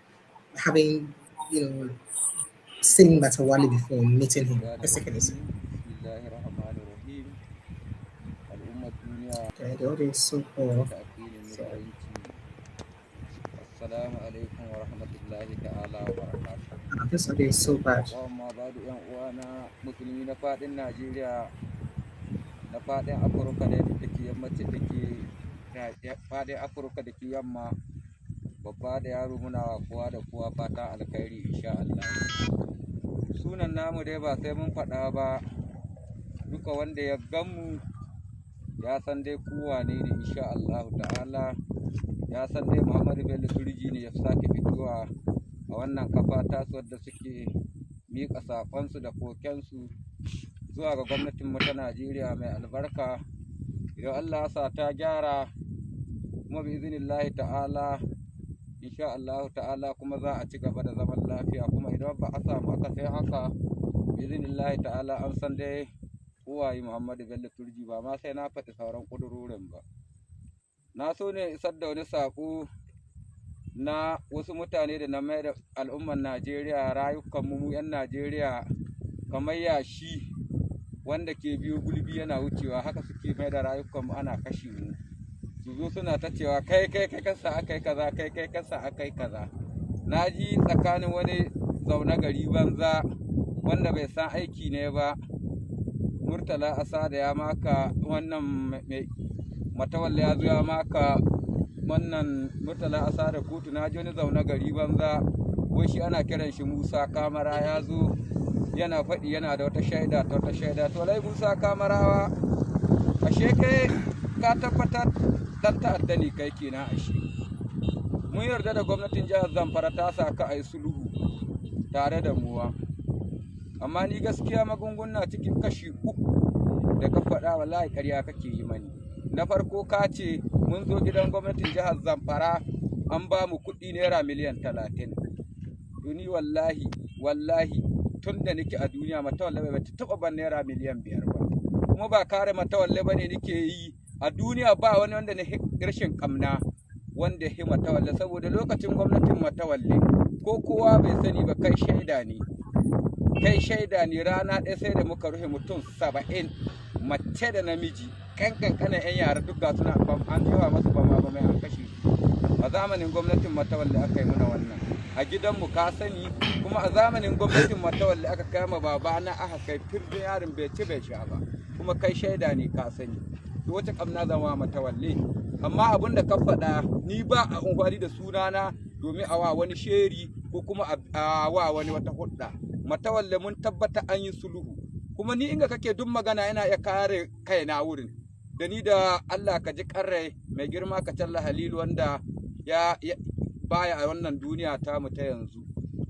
having, seen Matawalle before meeting him. Let's take a listen. Okay, the audio is so poor. Assalamu alaikum wa rahmatullahi ta'ala wa barakatuh. This audio is so bad. Amma badu yan uwana musulmi na fadin Najeriya, na fadin Afirka da take yammaci take fadin Afirka da ke yamma, babba da yaro muna kowa da kowa fata alkhairi insha Allah. Sunan namu dai ba sai mun faɗa ba, duka wanda ya gamu ya san dai kowa ne insha Allah ta'ala. Ya san dai Muhammadu Bello Turji ne ya sake fitowa a wannan kafa tasu wadda suke miƙa saƙonsu da kokensu zuwa ga gwamnatin mu ta Najeriya mai albarka. Idan Allah ya sa ta gyara kuma bi iznillahi ta'ala insha Allah ta'ala kuma za a ci gaba da zaman lafiya, kuma idan ba a samu aka sai haka bi iznillahi ta'ala an san dai uwaye Muhammadu Bello Turji ba ma sai na faɗi sauran ƙudurorin ba. Na so ne isar da wani saƙo na wasu mutane da na mai da al'ummar Najeriya rayukanmu mu 'yan Najeriya kamar yashi wanda ke biyo gulbi yana wucewa, haka suke mai da rayukanmu ana kashe mu. Su zo suna ta cewa kai kasa akai kaza, kai kasa akai kaza. Na ji tsakanin wani zaune gari banza wanda bai san aiki ne ba, Murtala Asada ya maka wannan mai Matawalle ya zo ya maka wannan Murtala Asada kotu. Na ji wani zaune gari banza wai shi ana kiran shi Musa Kamara, ya zo yana faɗi yana da wata shaida to lai Musa Kamarawa, ashe kai ka tabbatar dan ta'adda ne kai kenan. Ashe mun yarda da gwamnatin jihar Zamfara ta sa ka ai sulhu tare da muwa, amma ni gaskiya magunguna cikin kashi 3 da ka faɗa wallahi ƙarya kake yi mani. Na farko ka ce mun zo gidan gwamnatin jihar Zamfara an ba mu kuɗi naira miliyan 30. To ni wallahi tun da nake a duniya Matawalle bai taɓa ban naira miliyan 5 ba, kuma ba kare Matawalle bane nake yi a duniya. Ba wani wanda na rashin kamna wanda ya Matawalle, saboda lokacin gwamnatin Matawalle ko kowa bai sani ba, kai shaida ne rana ɗaya sai da muka rufe mutum 70 mace da namiji, kankanan 'yan yara duk ga suna an yawa masu bama mai an kashe su. A zamanin gwamnatin Matawalle aka yi muna wannan a gidanmu, ka sani. Kuma a zamanin gwamnatin Matawalle aka kama babana aka kai firdin yarin bai ci bai sha ba, kuma kai shaida ne ka sani. To wace kamna zama Matawalle? Amma abin da ka faɗa ni ba a unhwari da sunana domin a wa wani sheri ko kuma a wa wani wata hudda. Matawalle mun tabbata an yi sulhu, kuma ni inga kake duk magana yana iya kare kaina wurin da ni da Allah ka ji karrai mai girma ka talla Halilu wanda ya baya a wannan duniya ta mu ta yanzu.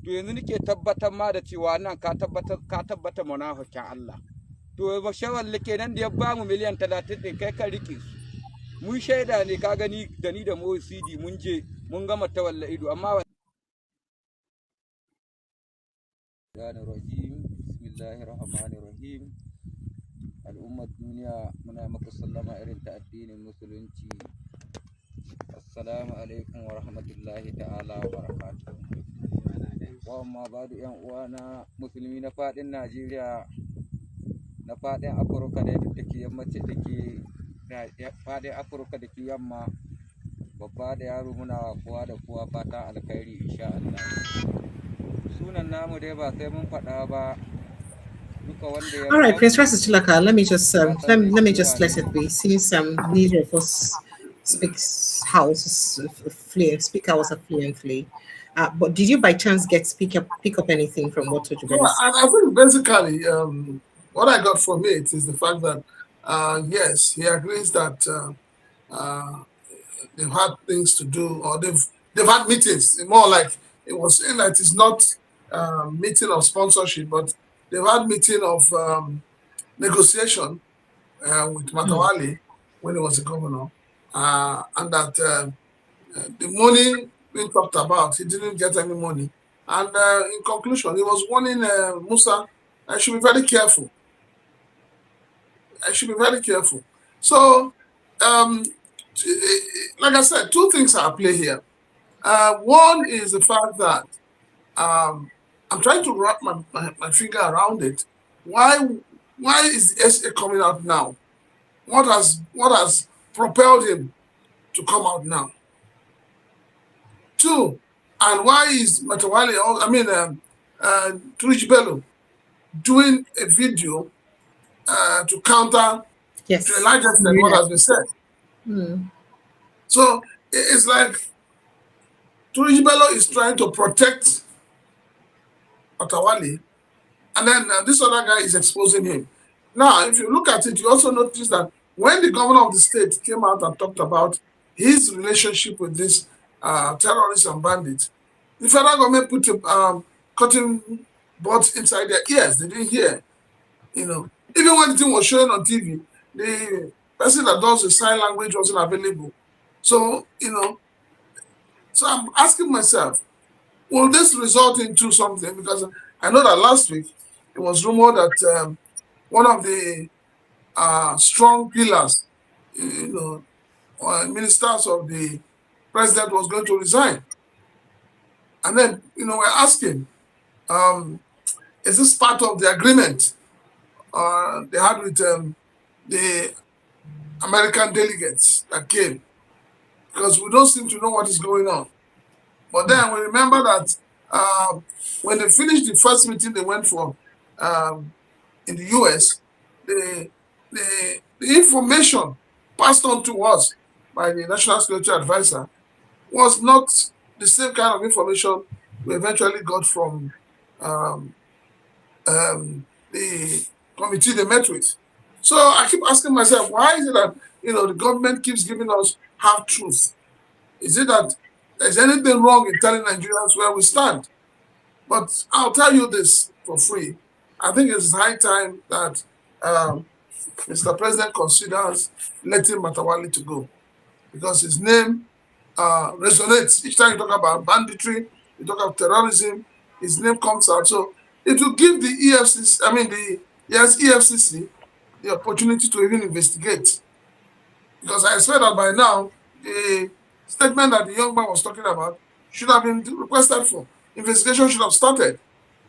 To yanzu nake tabbatar ma da cewa nan ka tabbata munafikin Allah. To Matawalle kenan da ya ba mu miliyan 30 din kai ka rike su. Mun shaida ne ka gani da ni da Moisidi mun je mun ga Matawalle ido, amma Bismillahirrahmanirrahim. Al'ummar duniya muna maka sallama irin ta addinin musulunci. Assalamu alaikum wa rahmatullahi ta'ala wa barakatuh. Wa amma ba da 'yan uwana musulmi na faɗin Najeriya, na faɗin Afirka da take yammaci take faɗin Afirka da ke yamma, babba da yaro muna kowa da kowa fata alkhairi insha Allah. Sunan namu dai ba sai mun faɗa ba, duka wanda ya. All right, Prince Chilaka, let me just let me just let it be. Since neither of us speaks speak Hausa fluently. But did you by chance pick up anything from what Turji said? I think basically what I got from it is the fact that yes, he agrees that they've had things to do, or they've had meetings. More like it was saying that it's not meeting of sponsorship, but they've had meeting of negotiation with Matawalle when he was a governor, and that the money being talked about, he didn't get any money. And in conclusion, he was warning Musa, I should be very careful. So, like I said, 2 things are at play here. One is the fact that I'm trying to wrap my finger around it. Why is the SA coming out now? What has propelled him to come out now? 2, and why is Matawalle, Turji Bello, doing a video to counter to a large extent what has been said? So it's like Turji Bello is trying to protect Matawalle, and then this other guy is exposing him. Now, if you look at it, you also notice that when the governor of the state came out and talked about his relationship with this terrorists and bandits, the federal government put cutting buds inside their ears. They didn't hear. Even when the thing was showing on TV, the person that does the sign language wasn't available. So, so I'm asking myself, will this result into something? Because I know that last week it was rumored that one of the strong pillars, ministers of the president was going to resign. And then, we're asking, is this part of the agreement they had with the American delegates that came? Because we don't seem to know what is going on. But then we remember that when they finished the first meeting they went for in the US, the information passed on to us by the National Security Advisor was not the same kind of information we eventually got from the committee they met with. So I keep asking myself, why is it that the government keeps giving us half truth? Is it that there's anything wrong in telling Nigerians where we stand? But I'll tell you this for free. I think it's high time that Mr. President considers letting Matawalle to go, because his name resonates. Each time you talk about banditry, you talk about terrorism, his name comes out. So it will give the EFCC the opportunity to even investigate. Because I expect that by now, the statement that the young man was talking about should have been requested for. Investigation should have started.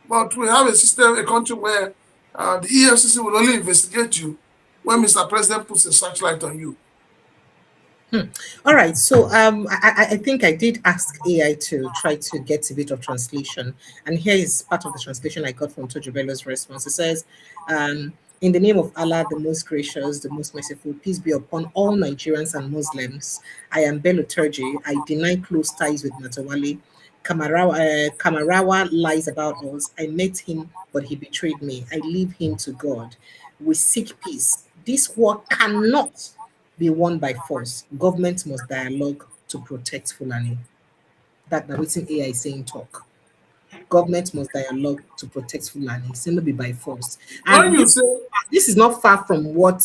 But we have a system, a country where the EFCC will only investigate you when Mr. President puts a searchlight on you. All right. So I think I did ask AI to try to get a bit of translation. And here is part of the translation I got from Tojo Bello's response. It says, in the name of Allah, the most gracious, the most merciful, peace be upon all Nigerians and Muslims. I am Bello Turji. I deny close ties with Matawalle. Kamarawa lies about us. I met him, but he betrayed me. I leave him to God. We seek peace. This war cannot be won by force. Government must dialogue to protect Fulani. That now waiting AI saying talk. Government must dialogue to protect Fulani. It's not be by force. When And you say this is not far from what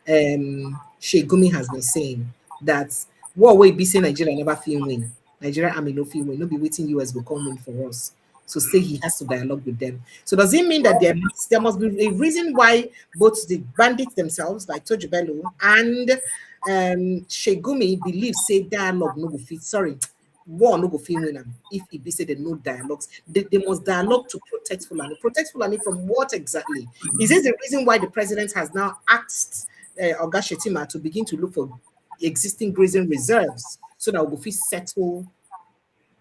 Shegumi has been saying, that what will be saying Nigeria never feel win. Nigeria army no feel win. No be waiting US will come in for us. So say he has to dialogue with them. So does it mean that there must be a reason why both the bandits themselves, like Tojo Bello, and Shegumi believe say dialogue no go fit. Sorry, war no go fit win am if it be say they no dialogues. They must dialogue to protect Fulani. Protect Fulani from what exactly? Is this the reason why the president has now asked Oga Shetima to begin to look for existing grazing reserves so that we will fit settle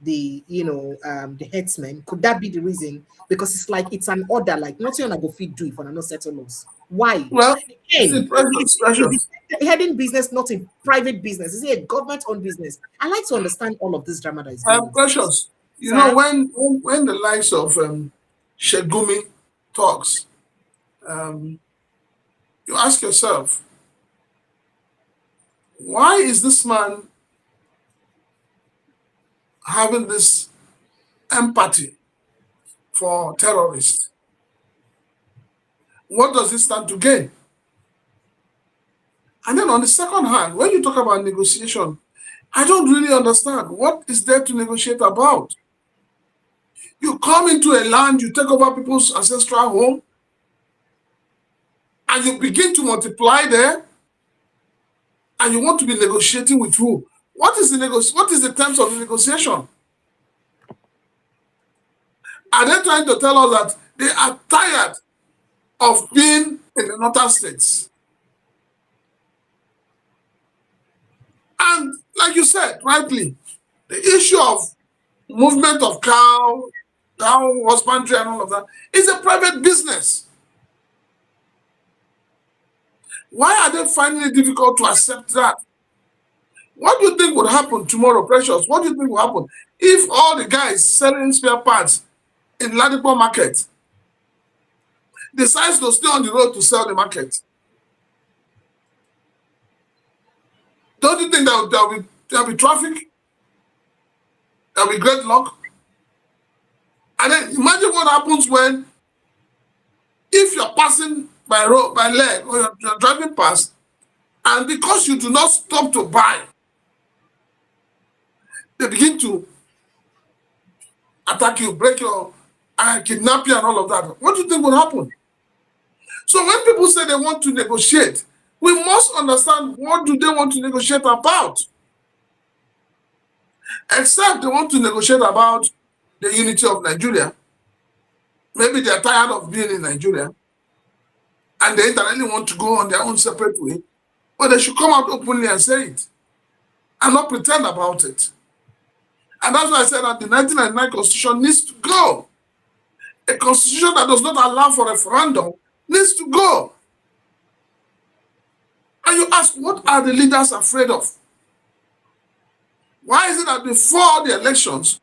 the the headsmen? Could that be the reason? Because it's like it's an order, like nothing on a go fit do if I not settle us. Why? well, see, Again, precious. it's heading business, not a private business. Is it a government-owned business? I like to understand all of this drama that is going on. Precious. Sir? When the likes of Shegumi talks, you ask yourself, why is this man having this empathy for terrorists? What does it stand to gain? And then on the second hand, when you talk about negotiation, I don't really understand what is there to negotiate about. You come into a land, you take over people's ancestral home, and you begin to multiply there, and you want to be negotiating with who? What is the terms of the negotiation? Are they trying to tell us that they are tired of being in the northern states? And like you said, rightly, the issue of movement of cow husbandry and all of that is a private business. Why are they finding it difficult to accept that? What do you think would happen tomorrow, Precious? What do you think will happen if all the guys selling spare parts in Ladipo market decides to stay on the road to sell the market? Don't you think there'll be traffic? There'll be great luck? And then imagine what happens if you're passing by road, by leg, or you're driving past, and because you do not stop to buy, they begin to attack you, break your, kidnap you and all of that. What do you think will happen? So when people say they want to negotiate, we must understand what do they want to negotiate about. Except they want to negotiate about the unity of Nigeria. Maybe they're tired of being in Nigeria and they internally want to go on their own separate way, but they should come out openly and say it and not pretend about it. And that's why I said that the 1999 Constitution needs to go. A constitution that does not allow for referendum needs to go. And you ask, what are the leaders afraid of? Why is it that before the elections,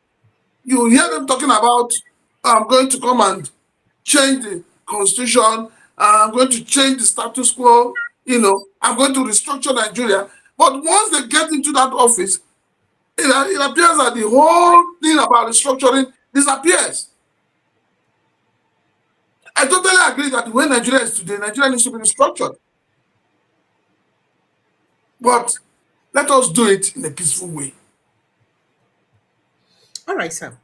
you hear them talking about, I'm going to come and change the constitution, I'm going to change the status quo, I'm going to restructure Nigeria. But once they get into that office, it appears that the whole thing about restructuring disappears. I totally agree that the way Nigeria is today, Nigeria needs to be restructured. But let us do it in a peaceful way. All right, sir.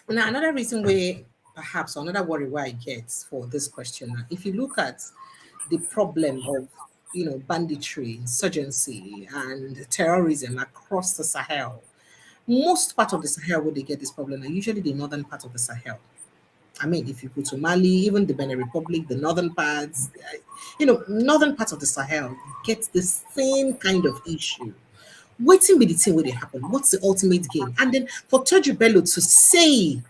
Now, another reason why, perhaps, another worry why I get for this question, if you look at the problem of, banditry, insurgency, and terrorism across the Sahel, most part of the Sahel where they get this problem are usually the northern part of the Sahel. I mean, if you go to Mali, even the Benin Republic, the northern parts, northern parts of the Sahel get the same kind of issue. Waiting be the thing where they happen. What's the ultimate gain? And then for Turji Bello to say,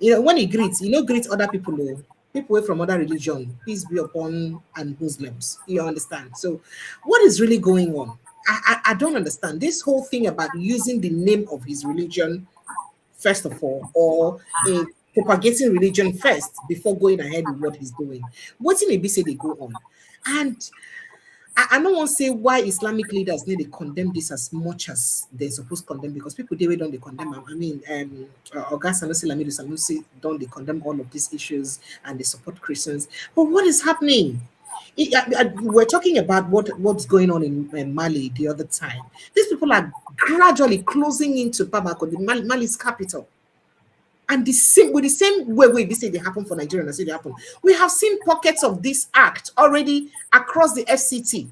when he greets, greet other people, people away from other religion, peace be upon and Muslims. You understand? So what is really going on? I don't understand this whole thing about using the name of his religion, first of all, or propagating religion first before going ahead with what he's doing. What's in a say they go on? And I don't want to say why Islamic leaders need to condemn this as much as they're supposed to condemn, because people don't they condemn. I mean, Oga Sanusi Lamido Sanusi don't they condemn all of these issues and they support Christians. But what is happening? We're talking about what's going on in Mali the other time. These people are gradually closing into Bamako, the Mali's capital. And the same way we say they happen for Nigeria and say they happen. We have seen pockets of this act already across the FCT.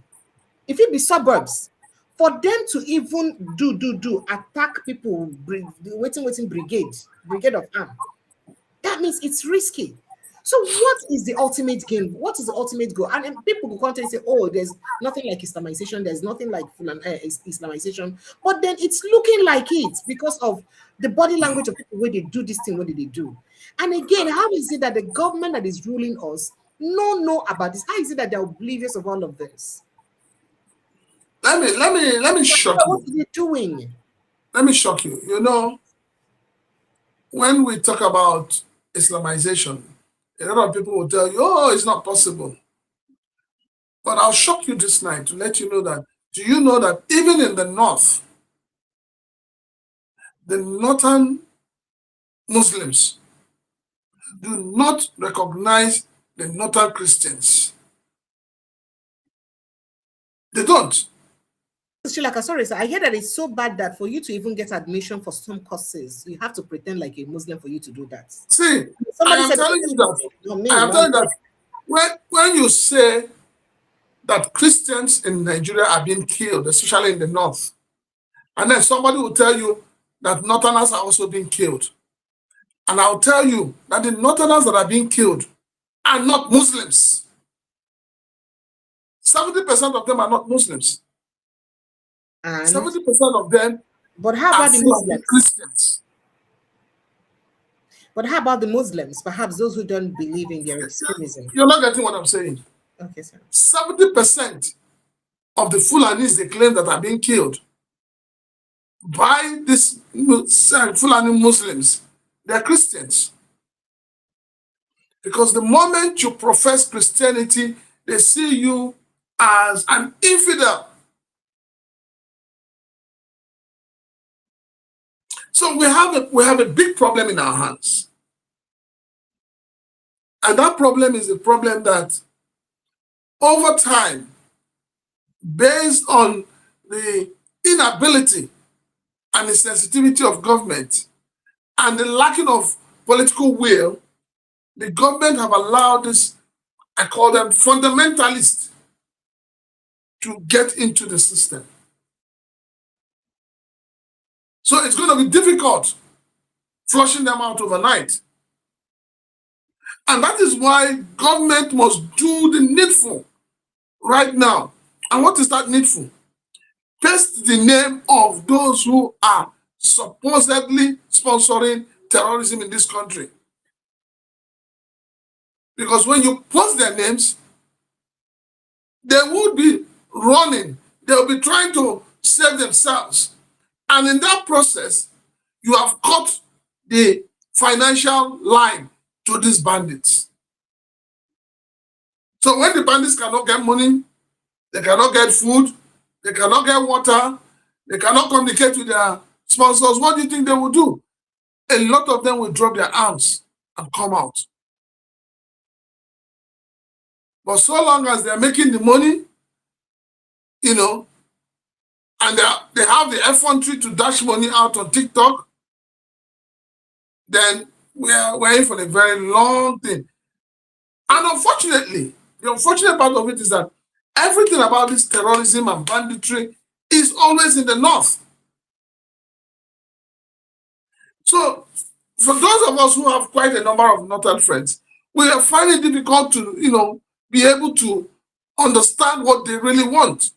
If it be suburbs, for them to even attack people, waiting brigade of arm, that means it's risky. So what is the ultimate gain? What is the ultimate goal? And people will come and say, oh, there's nothing like Islamization. There's nothing like Islamization. But then it's looking like it because of the body language of people where they do this thing, what did they do? And again, how is it that the government that is ruling us know about this? How is it that they're oblivious of all of this? Let me shock you. What are they doing? Let me shock you. When we talk about Islamization, a lot of people will tell you, oh, it's not possible. But I'll shock you this night to let you know that, do you know that even in the north, the northern Muslims do not recognize the northern Christians? They don't. Shilaka, sorry, sir. I hear that it's so bad that for you to even get admission for some courses, you have to pretend like a Muslim for you to do that. See, I am telling you that when you say that Christians in Nigeria are being killed, especially in the north, and then somebody will tell you that northerners are also being killed. And I'll tell you that the northerners that are being killed are not Muslims. 70% of them are not Muslims. And 70% of them but how about the Muslims? Christians. But how about the Muslims? Perhaps those who don't believe in their extremism. You're not getting what I'm saying. Okay, sir. 70% of the Fulanis they claim that are being killed by these Fulani Muslims, they're Christians. Because the moment you profess Christianity, they see you as an infidel. So we have a big problem in our hands. And that problem is a problem that over time, based on the inability and the sensitivity of government and the lacking of political will, the government have allowed this, I call them fundamentalists, to get into the system. So it's going to be difficult flushing them out overnight. And that is why government must do the needful right now. And what is that needful? Paste the name of those who are supposedly sponsoring terrorism in this country. Because when you post their names, they would be running. They'll be trying to save themselves. And in that process, you have cut the financial line to these bandits. So when the bandits cannot get money, they cannot get food, they cannot get water, they cannot communicate with their sponsors, what do you think they will do? A lot of them will drop their arms and come out. But so long as they're making the money, and they have the effrontery to dash money out on TikTok, then we're in for a very long thing. And unfortunately, the unfortunate part of it is that everything about this terrorism and banditry is always in the north. So for those of us who have quite a number of northern friends, we are finding it difficult to, be able to understand what they really want.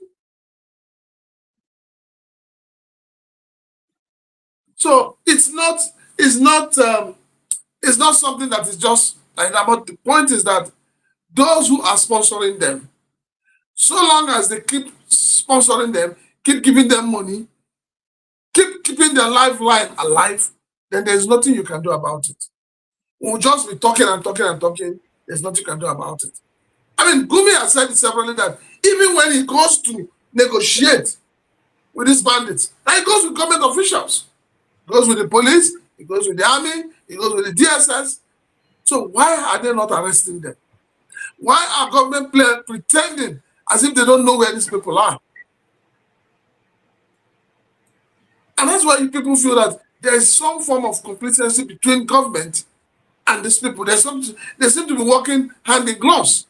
So it's not something that is just like that. But the point is that those who are sponsoring them, so long as they keep sponsoring them, keep giving them money, keep keeping their lifeline alive, then there's nothing you can do about it. We'll just be talking and talking and talking. There's nothing you can do about it. I mean, Gumi has said it severally that even when he goes to negotiate with these bandits, now he goes with government officials. He goes with the police, he goes with the army, he goes with the DSS. So why are they not arresting them? Why are government players pretending as if they don't know where these people are? And that's why people feel that there is some form of complacency between government and these people. They seem to be working hand in gloves.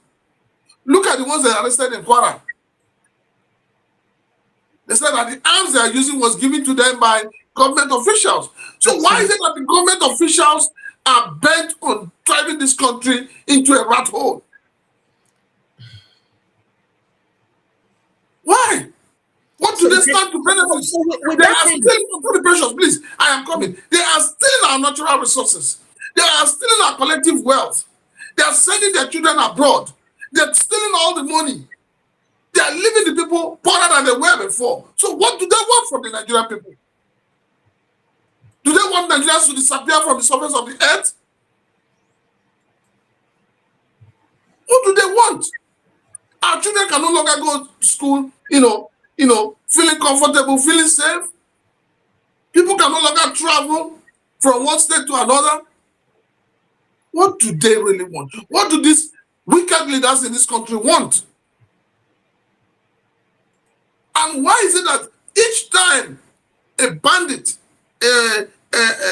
Look at the ones that are arrested in Kwara. They said that the arms they are using was given to them by government officials. So why is it that the government officials are bent on driving this country into a rat hole? Why? What do they stand to benefit? They are still, put the pressures, please. I am coming. They are stealing our natural resources. They are stealing our collective wealth. They are sending their children abroad. They are stealing all the money. They are leaving the people poorer than they were before. So what do they want from the Nigerian people? Do they want Nigerians to disappear from the surface of the earth? What do they want? Our children can no longer go to school, feeling comfortable, feeling safe. People can no longer travel from one state to another. What do they really want? What do these wicked leaders in this country want? And why is it that each time a bandit, a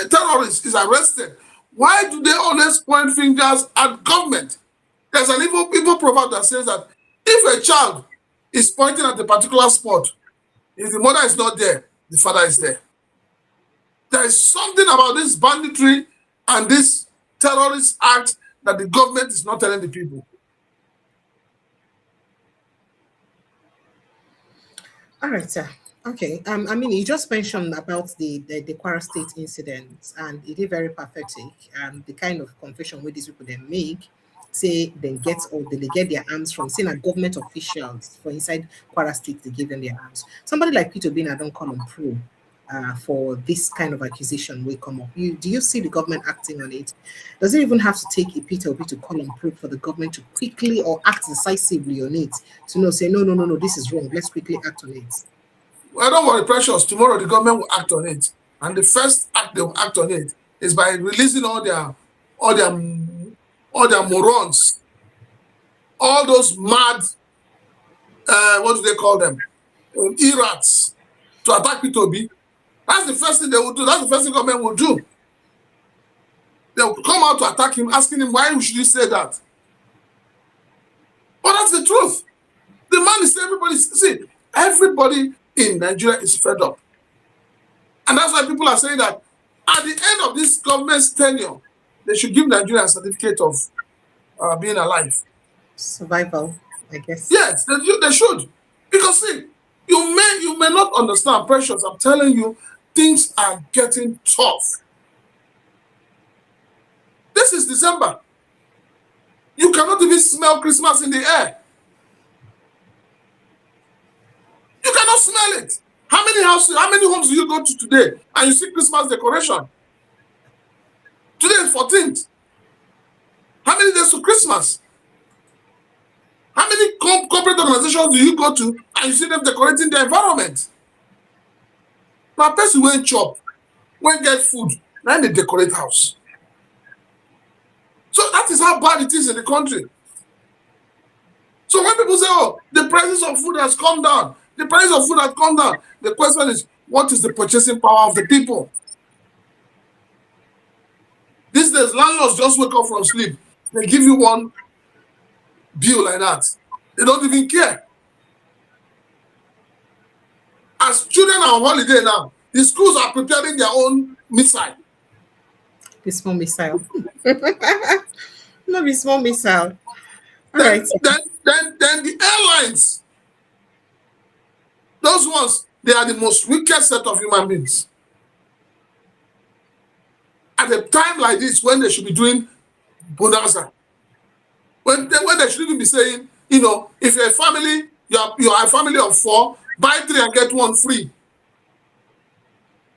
terrorist is arrested, why do they always point fingers at government? There's an evil proverb that says that if a child is pointing at a particular spot, if the mother is not there, the father is there. There is something about this banditry and this terrorist act that the government is not telling the people. All right, sir. Okay. I mean, you just mentioned about the Kwara State incident, and it is very pathetic. The kind of confession where these people then make, say they get their arms from saying that government officials for inside Kwara State, they give them their arms. Somebody like Peter Obi, I don't call him pro for this kind of accusation will come up. Do you see the government acting on it? Does it even have to take a Peter Obi to call on pro for the government to quickly or act decisively on it to say no, this is wrong. Let's quickly act on it. Well, don't worry, precious. Tomorrow the government will act on it, and the first act they will act on it is by releasing all their morons, all those mad, what do they call them, errats, to attack Peter Obi. That's the first thing they will do. That's the first thing government will do. They will come out to attack him, asking him, why should you say that? But that's the truth. The man is everybody in Nigeria is fed up. And that's why people are saying that At the end of this government's tenure, they should give Nigeria a certificate of being alive. Survival, I guess. Yes, they should. Because see, you may not understand, Precious. I'm telling you, things are getting tough. This is December. You cannot even smell Christmas in the air. You cannot smell it. How many homes do you go to today and you see Christmas decoration? Today is 14th. How many days to Christmas? How many corporate organizations do you go to and you see them decorating the environment? Now, person won't chop, won't get food, then they decorate house. So that is how bad it is in the country. So when people say, oh, the prices of food has come down, the price of food has come down, the question is, what is the purchasing power of the people? These days, landlords just wake up from sleep. They give you one bill like that. They don't even care. As children are on holiday now, the schools are preparing their own missile. The small missile. No, the small missile. All then, right. then the airlines, those ones, they are the most wicked set of human beings. At a time like this, when they should be doing bonanza, when they should even be saying, you know, if you're a family, you're a family of 4, buy 3 and get 1 free.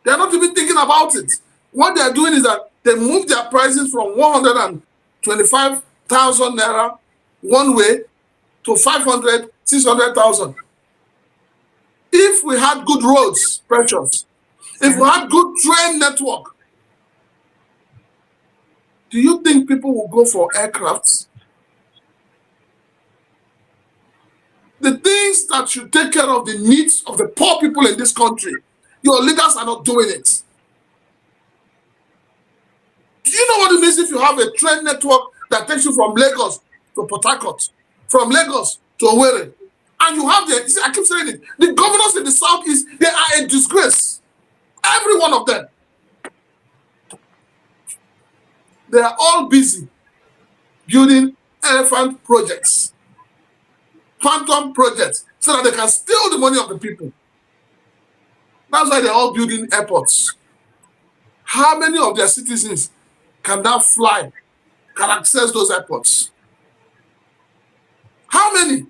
They're not even thinking about it. What they're doing is that they move their prices from 125,000 naira one way to 500, 600,000. If we had good roads, Precious, if we had good train network, do you think people will go for aircrafts? The things that should take care of the needs of the poor people in this country, your leaders are not doing it. Do you know what it means if you have a train network that takes you from Lagos to Port Harcourt, from Lagos to Owerri, and you have I keep saying it, the governors in the Southeast, they are a disgrace. Every one of them. They are all busy building elephant projects, phantom projects, so that they can steal the money of the people. That's why they're all building airports. How many of their citizens can now fly, can access those airports? How many?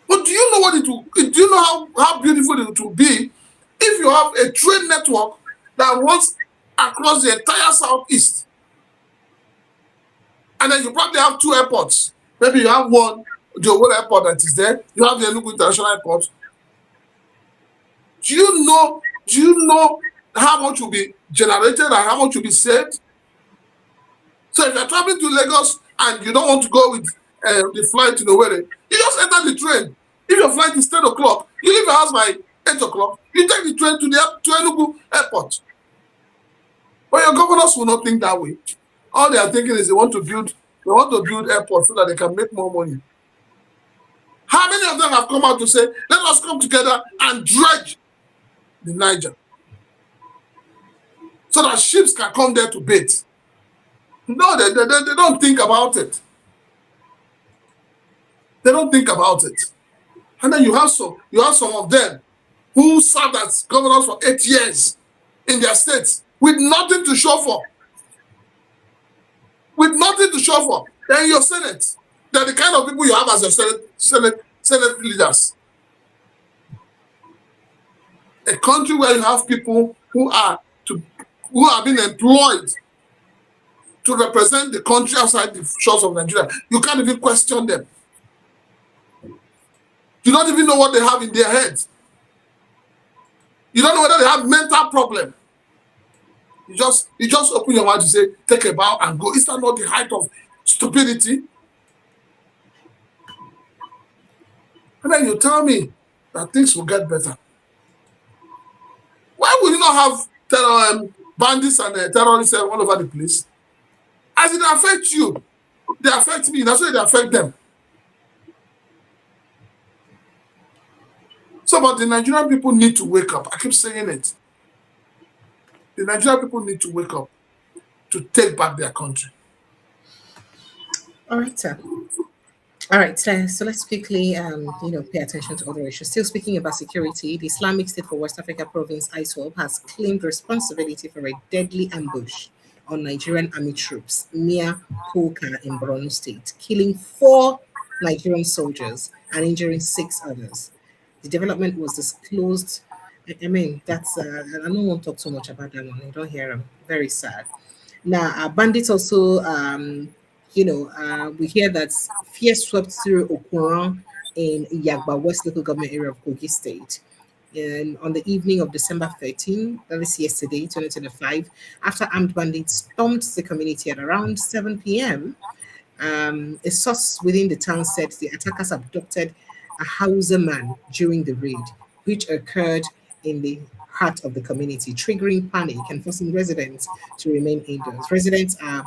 But do you know what do you know how beautiful it will be if you have a train network that runs across the entire Southeast? And then you probably have 2 airports. Maybe you have one, the Owerri airport that is there. You have the Enugu International Airport. Do you know how much will be generated and how much will be saved? So if you're traveling to Lagos and you don't want to go with the flight to Owerri, you just enter the train. If your flight is 10 o'clock, you leave your house by 8 o'clock, you take the train to Enugu airport. But your governors will not think that way. All they are thinking is they want to build airports so that they can make more money. How many of them have come out to say, let us come together and dredge the Niger so that ships can come there to bait? No, they don't think about it. They don't think about it. And then you have some of them who served as governors for 8 years in their states with nothing to show for. With nothing to show for. Then your Senate, they're the kind of people you have as your Senate leaders. A country where you have people who are being employed to represent the country outside the shores of Nigeria. You can't even question them. You don't even know what they have in their heads. You don't know whether they have mental problem. You just open your mouth to say, take a bow and go. Is that not the height of stupidity? And then you tell me that things will get better. Why would you not have bandits and terrorists all over the place? As it affects you, they affect me. That's why they affect them. So, but the Nigerian people need to wake up. I keep saying it. The Nigerian people need to wake up to take back their country. All right, sir. All right, so let's quickly, pay attention to other issues. Still speaking about security, the Islamic State for West Africa Province (ISWAP) has claimed responsibility for a deadly ambush on Nigerian army troops near Polka in Borno State, killing 4 Nigerian soldiers and injuring 6 others. The development was disclosed. I mean, that's I don't want to talk so much about that one. I don't hear them. Very sad. Now, bandits also, we hear that fear swept through Okuran in Yagba West local government area of Kogi State. And on the evening of December 13, that is yesterday, 2025, after armed bandits stormed the community at around 7 p.m., a source within the town said the attackers abducted a Hausa man during the raid, which occurred in the heart of the community, triggering panic and forcing residents to remain indoors. Residents are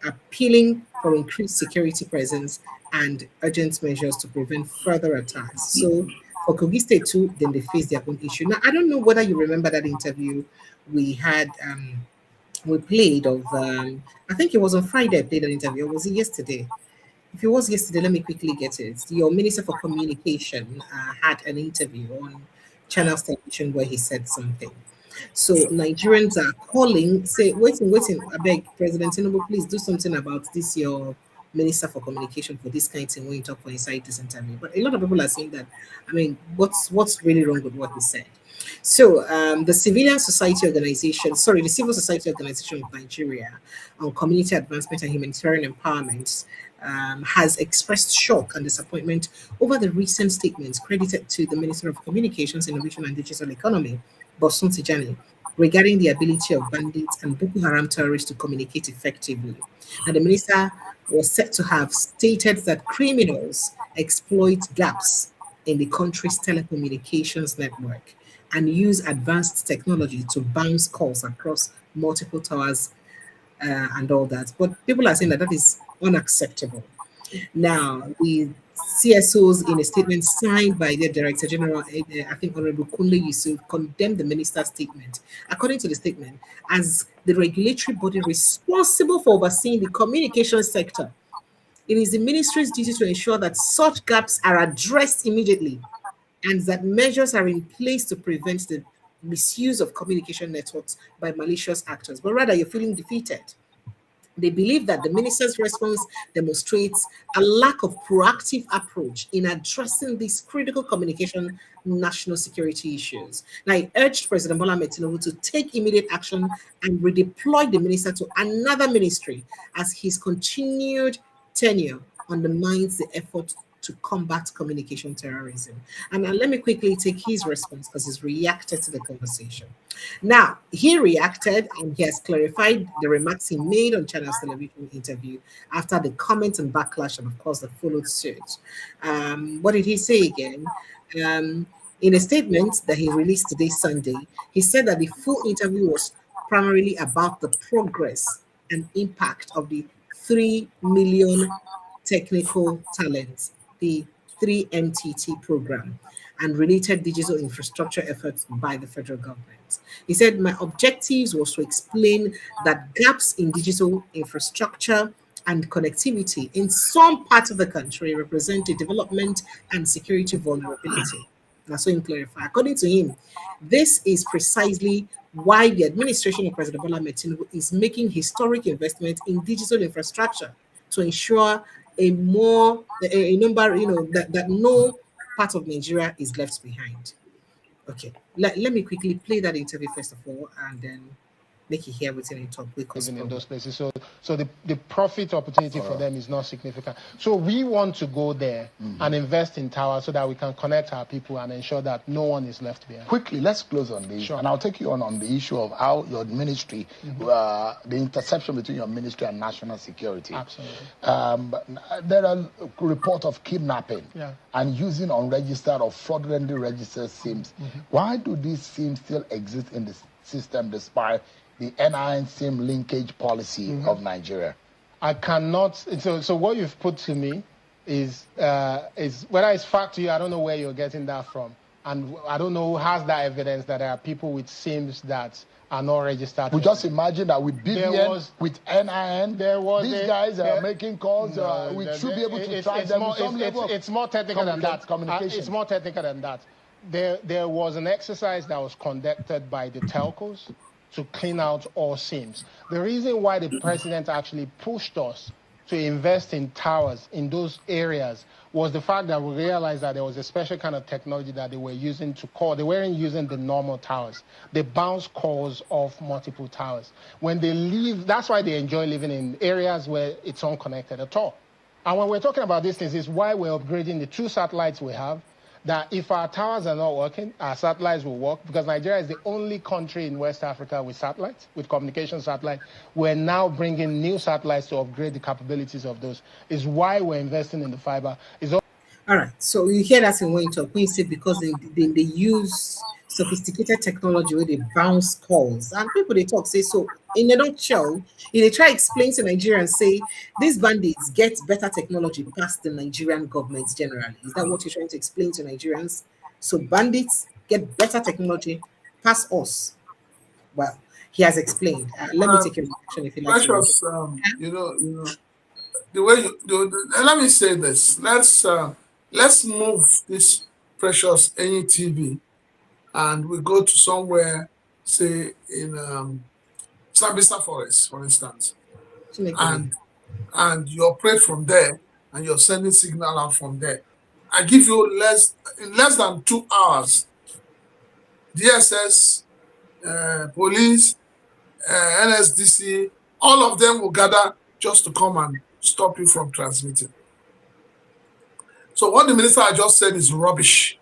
appealing for increased security presence and urgent measures to prevent further attacks. So for Kogi State too, then they face their own issue. Now, I don't know whether you remember that interview we had, we played of, I think it was on Friday I played an interview, or was it yesterday? If it was yesterday, let me quickly get it. Your Minister for Communication had an interview on Channels Television where he said something. So Nigerians are calling, say, waiting, I beg, President Tinubu, please do something about this, your Minister for Communication, for this kind of thing when you talk for inside this interview. But a lot of people are saying that, I mean, what's really wrong with what he said? So the Civil Society Organization of Nigeria on Community Advancement and Humanitarian Empowerment has expressed shock and disappointment over the recent statements credited to the Minister of Communications, Innovation and Digital Economy, Bosun Tijani, regarding the ability of bandits and Boko Haram terrorists to communicate effectively. And the minister was said to have stated that criminals exploit gaps in the country's telecommunications network and use advanced technology to bounce calls across multiple towers and all that. But people are saying that is unacceptable. Now, the CSOs, in a statement signed by their Director General, I think Honorable Kunle Yusuf, condemned the minister's statement, according to the statement, as the regulatory body responsible for overseeing the communication sector. It is the ministry's duty to ensure that such gaps are addressed immediately and that measures are in place to prevent the misuse of communication networks by malicious actors. But rather, you're feeling defeated. They believe that the minister's response demonstrates a lack of proactive approach in addressing these critical communication national security issues. Now, I urged President Bola Ahmed Tinubu to take immediate action and redeploy the minister to another ministry as his continued tenure undermines the effort to combat communication terrorism. And let me quickly take his response because he's reacted to the conversation. Now, he reacted and he has clarified the remarks he made on Channels Television interview after the comments and backlash, and of course, that followed suit. What did he say again? In a statement that he released today, Sunday, he said that the full interview was primarily about the progress and impact of the 3 million technical talents, the 3MTT program, and related digital infrastructure efforts by the federal government. He said, my objectives was to explain that gaps in digital infrastructure and connectivity in some parts of the country represent a development and security vulnerability. That's so he clarified. According to him, this is precisely why the administration of President Bola Ahmed Tinubu is making historic investment in digital infrastructure to ensure a number, that no part of Nigeria is left behind. Okay, let me quickly play that interview first of all, and then make it hear within a talk. Even in those places, so the profit opportunity for them is not significant. So we want to go there and invest in towers so that we can connect our people and ensure that no one is left behind. Quickly, let's close on this, and I'll take you on the issue of how your ministry, the intersection between your ministry and national security. Absolutely. There are reports of kidnapping and using unregistered or fraudulently registered SIMs. Why do these SIMs still exist in the system despite the NIN SIM linkage policy of Nigeria? I cannot. So what you've put to me is whether it's fact to you, I don't know where you're getting that from. And I don't know who has that evidence that there are people with SIMs that are not registered. We just imagine that with BVN, with NIN, these guys are making calls. We should be able to track them with some level. It's more technical than that. Communication. It's more technical than that. There was an exercise that was conducted by the telcos to clean out all SIMs. The reason why the president actually pushed us to invest in towers in those areas was the fact that we realized that there was a special kind of technology that they were using to call. They weren't using the normal towers. They bounce calls off multiple towers. When they leave, that's why they enjoy living in areas where it's unconnected at all. And when we're talking about these things, is why we're upgrading the 2 satellites we have, that if our towers are not working, our satellites will work, because Nigeria is the only country in West Africa with satellites, with communication satellites. We're now bringing new satellites to upgrade the capabilities of those. Is why we're investing in the fiber. All right, so you hear that in when you say because they use sophisticated technology where they bounce calls, and people they talk say so. In a nutshell, they try explain to Nigerians, say these bandits get better technology past the Nigerian government generally. Is that what you're trying to explain to Nigerians? So bandits get better technology past us. Well, he has explained. Let me take your reaction if you like. Precious, you know, the way let me say this. Let's move this precious any TV, and we go to somewhere, say in Sambisa Forest, for instance, and you operate from there, and you're sending signal out from there. I give you in less than 2 hours, DSS, police, NSDC, all of them will gather just to come and stop you from transmitting. So what the minister just said is rubbish,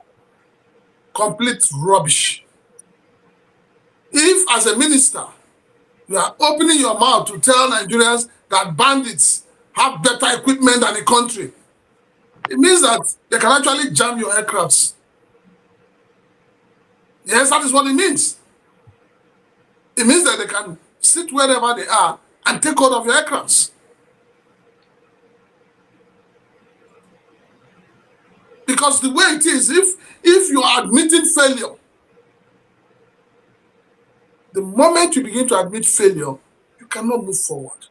complete rubbish. If as a minister, you are opening your mouth to tell Nigerians that bandits have better equipment than the country, it means that they can actually jam your aircrafts. Yes, that is what it means. It means that they can sit wherever they are and take hold of your aircrafts. Because the way it is, if you are admitting failure, the moment you begin to admit failure, you cannot move forward.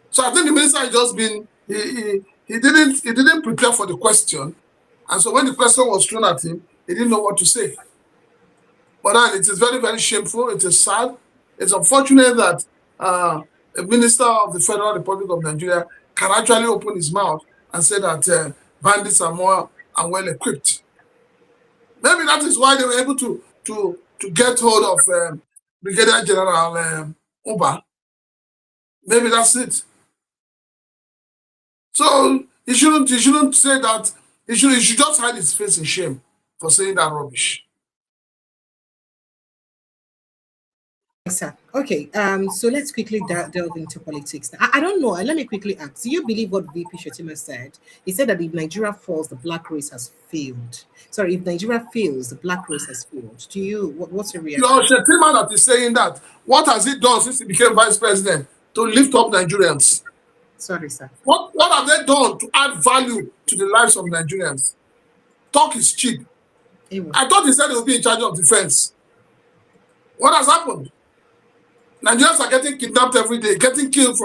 So I think the minister has just been, he didn't prepare for the question. And so when the question was thrown at him, he didn't know what to say. But then it is very, very shameful. It is sad. It's unfortunate that a minister of the Federal Republic of Nigeria can actually open his mouth and say that bandits are more and well equipped. Maybe that is why they were able to get hold of Brigadier General Uba. Maybe that's it. So he shouldn't say that. He should just hide his face in shame for saying that rubbish. Sir. Okay, so let's quickly delve into politics. I don't know. Let me quickly ask. Do you believe what VP Shetima said? He said that if Nigeria falls, the black race has failed. Sorry, if Nigeria fails, the black race has failed. Do you? What's your reaction? No, Shetima that is saying that. What has he done since he became vice president to lift up Nigerians? Sorry, sir. What have they done to add value to the lives of Nigerians? Talk is cheap. I thought he said he would be in charge of defense. What has happened? Nigerians are getting kidnapped every day, getting killed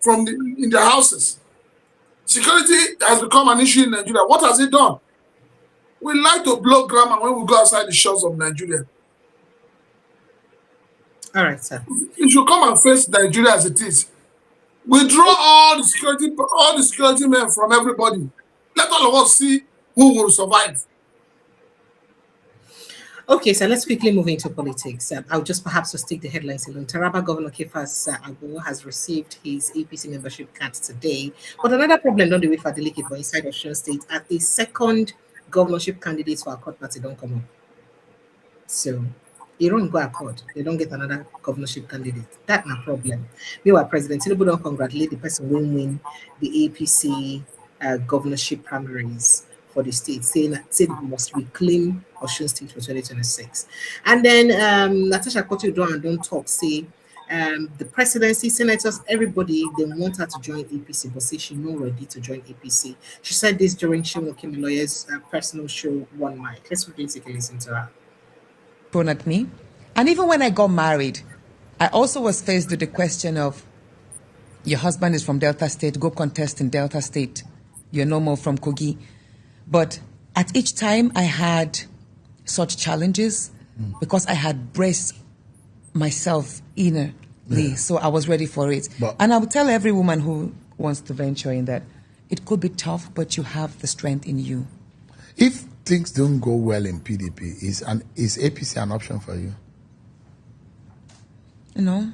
in their houses. Security has become an issue in Nigeria. What has he done? We like to blow grammar when we go outside the shores of Nigeria. All right, sir. You should come and face Nigeria as it is. Withdraw all the security men from everybody. Let all of us see who will survive. Okay, so let's quickly move into politics. I'll just perhaps take the headlines alone. Taraba Governor Kefas Agbo has received his APC membership card today. But another problem, don't do it for Adeleke for inside Osun State, as a second governorship candidate for Accord Party don't come up. So they don't go Accord. They don't get another governorship candidate. That's no problem. Meanwhile, President Tinubu don't congratulate the person who win the APC governorship primaries for the state, saying we must reclaim Osun State for 2026. And then Natasha Kotu don't talk, say The presidency, senators, everybody, they want her to join APC, but say she's not ready to join APC. She said this during Shimon Kim Lawyer's personal show, One Mic. Let's quickly take a listen to her. Thrown at me. And even when I got married, I also was faced with the question of, your husband is from Delta State, go contest in Delta State. You're no more from Kogi. But at each time I had such challenges because I had braced myself innerly. Yeah. So I was ready for it. And I would tell every woman who wants to venture in that it could be tough, but you have the strength in you. If things don't go well in PDP, is APC an option for you? No.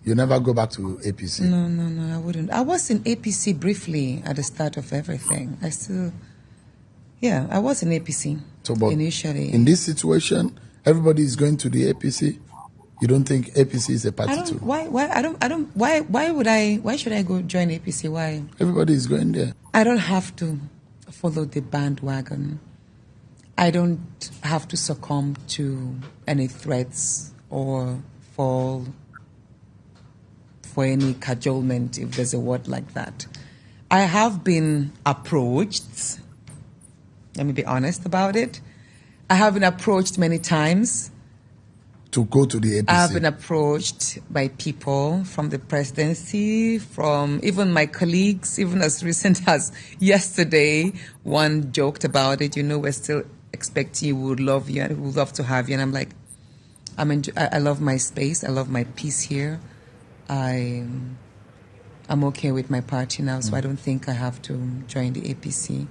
You never go back to APC? No, I wouldn't. I was in APC briefly at the start of everything. I was in APC initially. In this situation, everybody is going to the APC. You don't think APC is a party too? Why should I go join APC? Why? Everybody is going there. I don't have to follow the bandwagon. I don't have to succumb to any threats or fall for any cajolement, if there's a word like that. I have been approached. Let me be honest about it. I have been approached many times. To go to the APC? I have been approached by people from the presidency, from even my colleagues, even as recent as yesterday. One joked about it, we're still expecting you, we would love you, and we would love to have you. And I'm like, I love my space, I love my peace here. I'm okay with my party now, so I don't think I have to join the APC.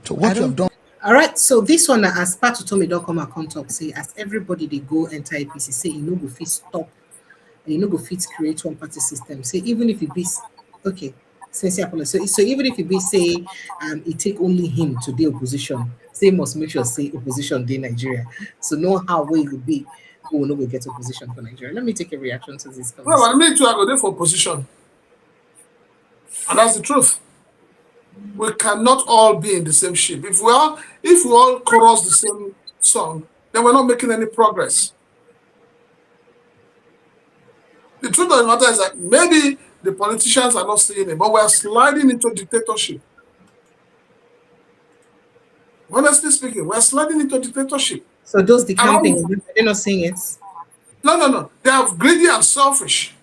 So what you have done? All right, so this one, as part to Tommy don't come and come talk, say, as everybody they go enter APC, say, go fit stop, go fit create one party system. Say, even if it be, okay, so even if it be, say, it take only him to the opposition, say, must make sure, say, opposition in Nigeria. So know how way it will be, who will not get opposition for Nigeria. Let me take a reaction to this. Well, I mean, I go there for opposition. And that's the truth. We cannot all be in the same ship. If we all chorus the same song, then we're not making any progress. The truth of the matter is that maybe the politicians are not seeing it, but we're sliding into dictatorship. Honestly speaking, we're sliding into dictatorship. So those decamping, they're not seeing it? No. They are greedy and selfish.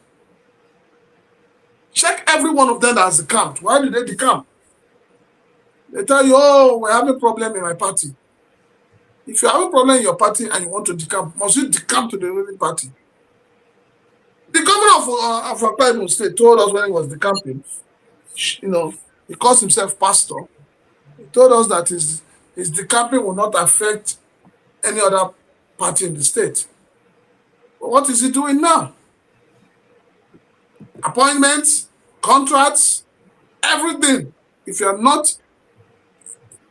Check every one of them that has decamped. Why do they decamp? They tell you, oh, we're having a problem in my party. If you have a problem in your party and you want to decamp, must you decamp to the ruling party? The governor of Akwa Ibom State told us when he was decamping, he calls himself pastor. He told us that his decamping will not affect any other party in the state. But what is he doing now? Appointments, contracts, everything. If you're not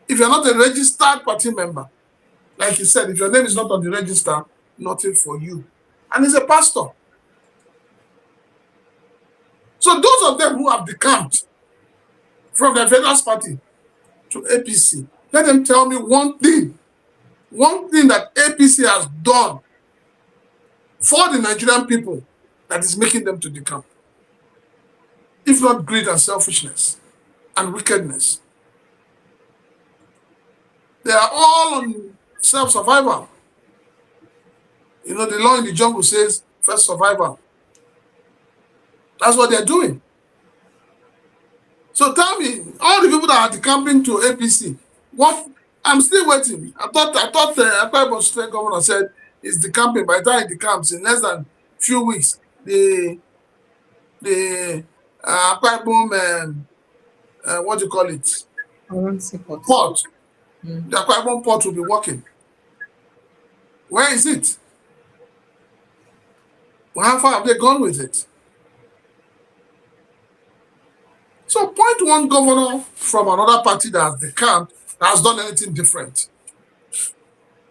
a registered party member, like he said, if your name is not on the register, nothing for you. And he's a pastor. So those of them who have decamped from the Vegas party to APC, let them tell me one thing that APC has done for the Nigerian people that is making them to decamp. If not greed and selfishness and wickedness. They are all on self-survival. The law in the jungle says first survival. That's what they're doing. So tell me, all the people that are decamping to APC, what? I'm still waiting. I thought the Akwa Ibom State governor said it's decamping. By the time it decamps, in less than few weeks, the Akwa Ibom, what do you call it? Port. The Akwa Ibom port will be working. Where is it? Well, how far have they gone with it? So point one governor from another party that has decamped that has done anything different.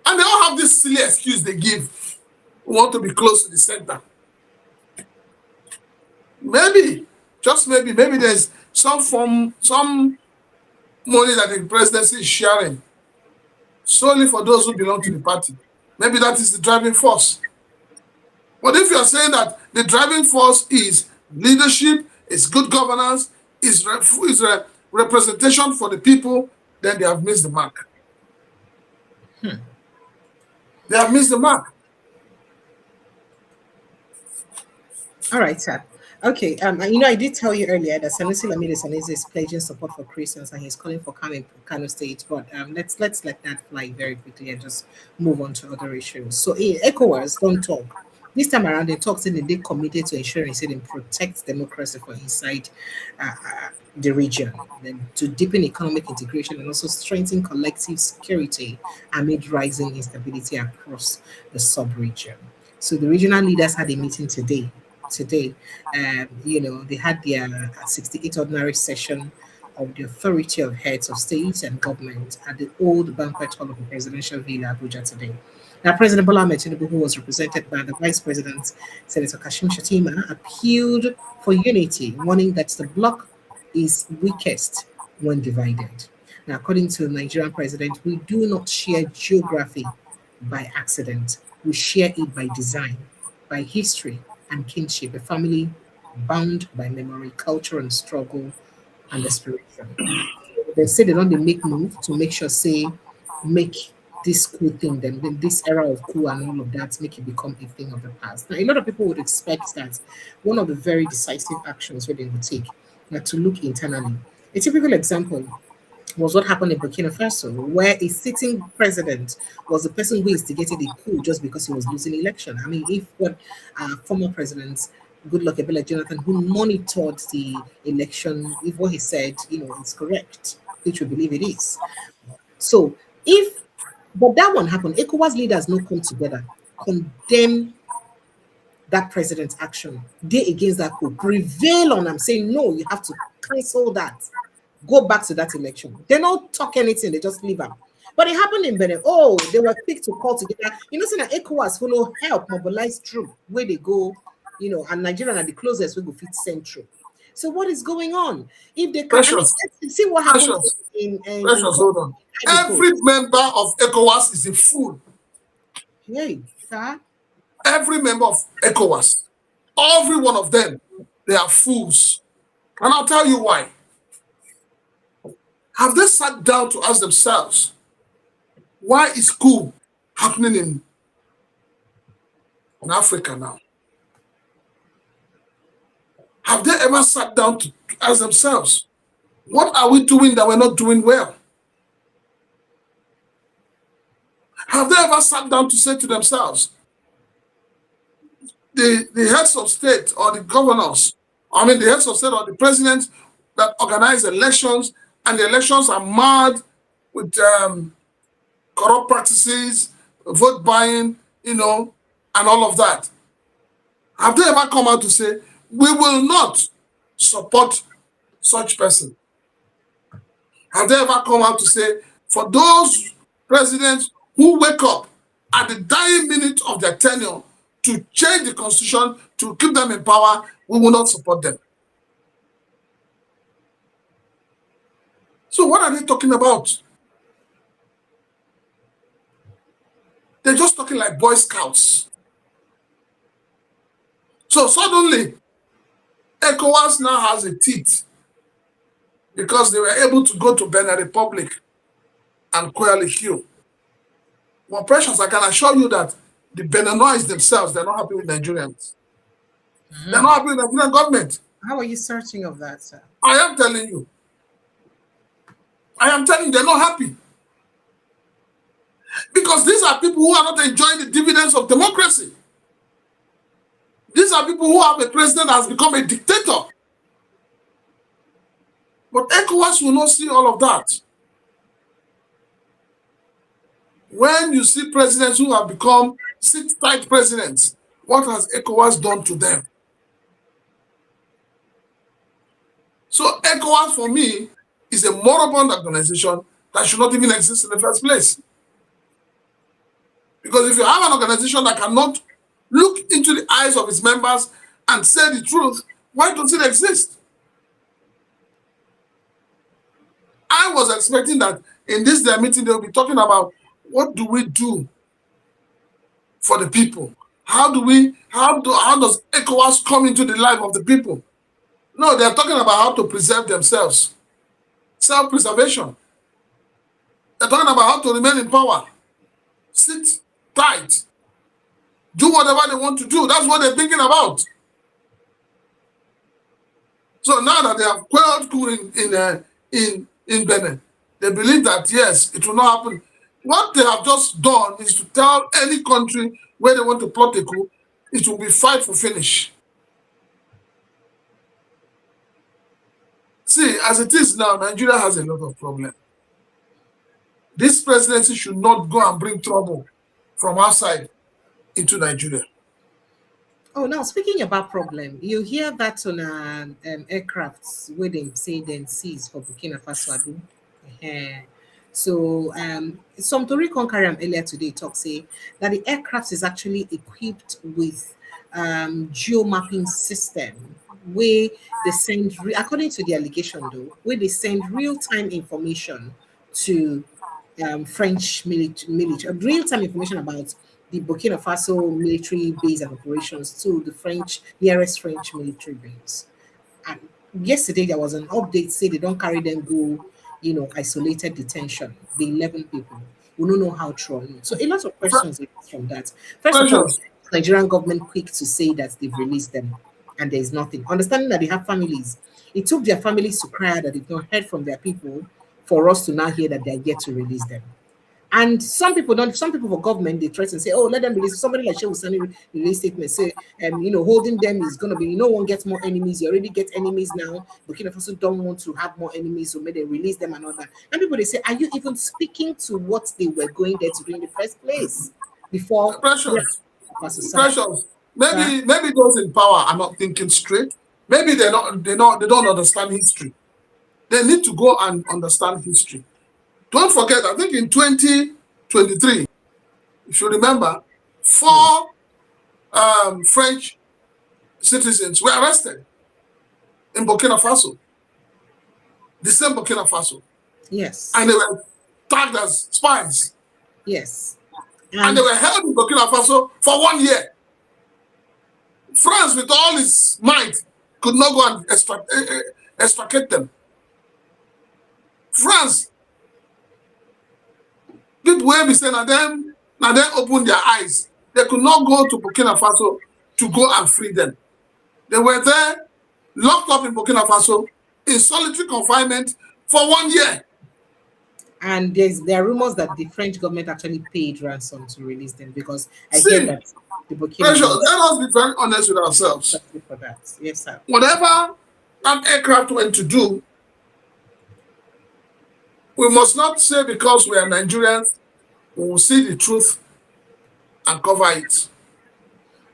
And they all have this silly excuse they give. We want to be close to the center. Maybe, just maybe there's some money that the presidency is sharing solely for those who belong to the party. Maybe that is the driving force. But if you're saying that the driving force is leadership, is good governance, is a representation for the people, then they have missed the mark. They have missed the mark. All right, sir. Okay. I did tell you earlier that Sanusi Lamido Sanusi is pledging support for Christians and he's calling for Kano State. But let's let that fly very quickly and just move on to other issues. So ECOWAS don't talk. This time around, they talked in they committed to ensuring it protects democracy for inside the region, then to deepen economic integration and also strengthen collective security amid rising instability across the sub-region. So the regional leaders had a meeting today. They had their 68th ordinary session of the Authority of Heads of State and Government at the old banquet hall of the Presidential Villa, Abuja today. Now, President Bola Ahmed Tinubu, who was represented by the Vice President, Senator Kashim Shatima, appealed for unity, warning that the bloc is weakest when divided. Now, according to the Nigerian president, we do not share geography by accident. We share it by design, by history, and kinship, a family bound by memory, culture, and struggle and aspiration. They say they don't make move to make sure, make this cool thing, then this era of cool and all of that, make it become a thing of the past. Now, a lot of people would expect that one of the very decisive actions where they would take to look internally. A typical example was what happened in Burkina Faso, where a sitting president was the person who instigated a coup just because he was losing election. I mean, if what former president Goodluck Ebele Jonathan, who monitored the election, if what he said, is correct, which we believe it is. So but that one happened, ECOWAS leaders not come together, condemn that president's action, they against that coup, prevail on them, saying, no, you have to cancel that. Go back to that election. They don't talk anything, they just leave them. But it happened in Benin. Oh, they were quick to call together. So that ECOWAS follow help mobilize troops where they go, and Nigeria are the closest we go fit central. So what is going on? If they can see what happens in hold on. Every member of ECOWAS is a fool. Hey, sir. Every member of ECOWAS, every one of them, they are fools. And I'll tell you why. Have they sat down to ask themselves, why is coup happening in Africa now? Have they ever sat down to ask themselves, what are we doing that we're not doing well? Have they ever sat down to say to themselves, the heads of state or the governors, the heads of state or the presidents that organize elections, and the elections are marred with corrupt practices, vote buying, and all of that. Have they ever come out to say, we will not support such person? Have they ever come out to say, for those presidents who wake up at the dying minute of their tenure to change the constitution, to keep them in power, we will not support them? So what are they talking about? They're just talking like Boy Scouts. So suddenly, ECOWAS now has a teeth because they were able to go to Benin Republic and quell a coup. Well, Precious, I can assure you that the Beninois themselves, they're not happy with Nigerians. They're not happy with the Nigerian government. How are you certain of that, sir? I am telling you. They're not happy. Because these are people who are not enjoying the dividends of democracy. These are people who have a president that has become a dictator. But ECOWAS will not see all of that. When you see presidents who have become sit-tight presidents, what has ECOWAS done to them? So ECOWAS, for me, is a moribund organization that should not even exist in the first place. Because if you have an organization that cannot look into the eyes of its members and say the truth, why does it exist? I was expecting that in their meeting, they'll be talking about what do we do for the people? How does ECOWAS come into the life of the people? No, they're talking about how to preserve themselves. Self-preservation. They're talking about how to remain in power. Sit tight. Do whatever they want to do. That's what they're thinking about. So now that they have quelled coup in Benin, they believe that yes, it will not happen. What they have just done is to tell any country where they want to plot a coup, it will be fight for finish. See, as it is now, Nigeria has a lot of problems. This presidency should not go and bring trouble from outside into Nigeria. Oh, now speaking about problem, you hear that on aircrafts where they say then seize for Burkina Faso. Abi? So some Tory Concaram earlier today talk say that the aircraft is actually equipped with geo mapping system where they send according to the allegation though, where they send real-time information to French military real-time information about the Burkina Faso military base and operations to the nearest French military base. And yesterday there was an update say they don't carry them go, isolated detention. The 11 people. We don't know how true or not. So a lot of questions from that. First of all, Nigerian government quick to say that they've released them and there is nothing. Understanding that they have families. It took their families to cry out that they've not heard from their people for us to now hear that they're yet to release them. And some people for government, they threaten and say, oh, let them release. Somebody like Shehu Sani release statement, say, holding them is going to be, no one gets more enemies. You already get enemies now. Burkina Faso don't want to have more enemies, so maybe they release them and all that. And people, they say, are you even speaking to what they were going there to do in the first place? Before Precious. Maybe those in power are not thinking straight. Maybe they don't understand history. They need to go and understand history. Don't forget, I think in 2023, if you remember, 4 French citizens were arrested in Burkina Faso. The same Burkina Faso. Yes. And they were tagged as spies. Yes. And they were held in Burkina Faso for 1 year. France, with all its might, could not go and extricate them. France, people will be saying, and then open their eyes. They could not go to Burkina Faso to go and free them. They were there, locked up in Burkina Faso, in solitary confinement for 1 year. And there are rumors that the French government actually paid ransom to release them because I hear that the Burkina Faso. Let us be very honest with ourselves. For that. Yes, sir. Whatever an aircraft went to do, we must not say because we are Nigerians, we will see the truth and cover it.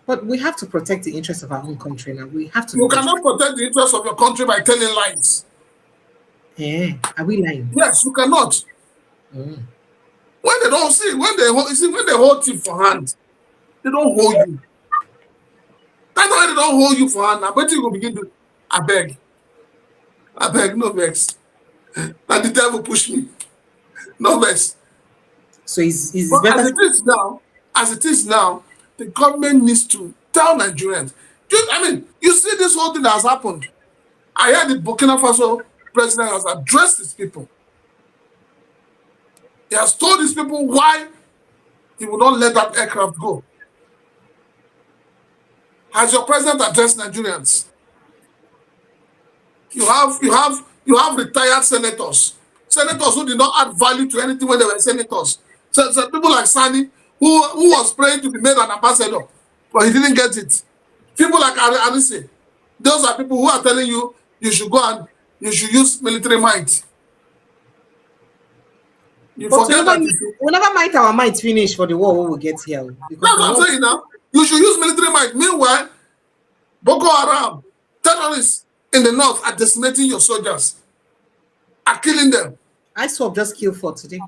But we have to protect the interests of our own country now. We have to. You cannot protect the interests of your country by telling lies. Are we lying? Yes, you cannot. When they don't see, when they hold you for hand, they don't hold you. That's why they don't hold you for hand. I bet you will begin to, I beg, no vex. And the devil pushed me. No vex. So it's better. As it is now, the government needs to tell Nigerians. You see this whole thing that has happened. I heard the Burkina Faso president has addressed these people. He has told these people why he will not let that aircraft go. Has your president addressed Nigerians? You have retired senators who did not add value to anything when they were senators. So people like Sani, who was praying to be made an ambassador, but he didn't get it. People like Arise, those are people who are telling you you should go and you should use military might. You but forget that. Whenever might our might finish for the war, we will get here. That's what I'm saying now. You should use military might. Meanwhile, Boko Haram, terrorists in the north are decimating your soldiers, are killing them. ISWAP just killed 4 today.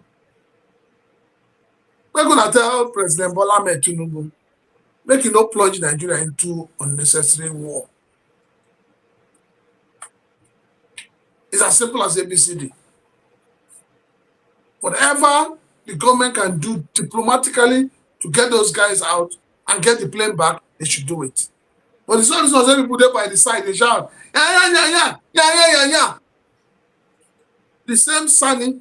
We're going to tell President Bola Ahmed Tinubu, make you not plunge Nigeria into unnecessary war. It's as simple as ABCD. Whatever the government can do diplomatically to get those guys out and get the plane back, they should do it. But it's not because people there by the side, they shout, yeah. The same Sani,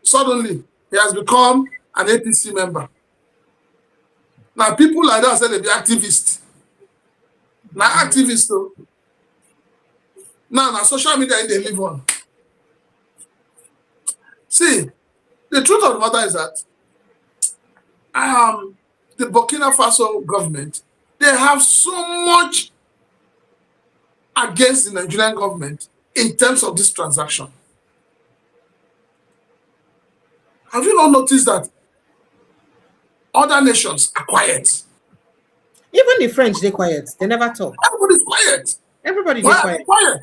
suddenly, he has become an APC member. Now, people like that say they be activists. Now, activists, though. Now, social media, they live on. See, the truth of the matter is that the Burkina Faso government, they have so much against the Nigerian government in terms of this transaction. Have you not noticed that other nations are quiet? Even the French, they're quiet. They never talk. Everybody's quiet. Everybody, Why they're are they quiet?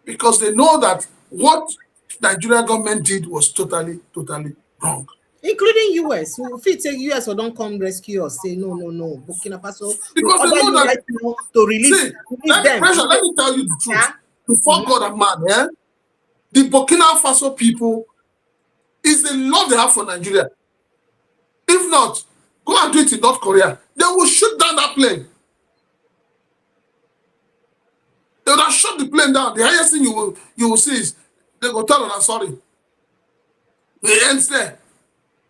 Because they know that what Nigerian government did was totally wrong. Including US. If it say US or don't come rescue us, say no. Burkina Faso. Because they know that right now to release, see, let me tell you the truth. Yeah? Before God and man, yeah? The Burkina Faso people is the love they have for Nigeria. If not, go and do it in North Korea. They will shoot down that plane. They would have shot the plane down. The highest thing you will see is they go tell them, sorry. It ends there.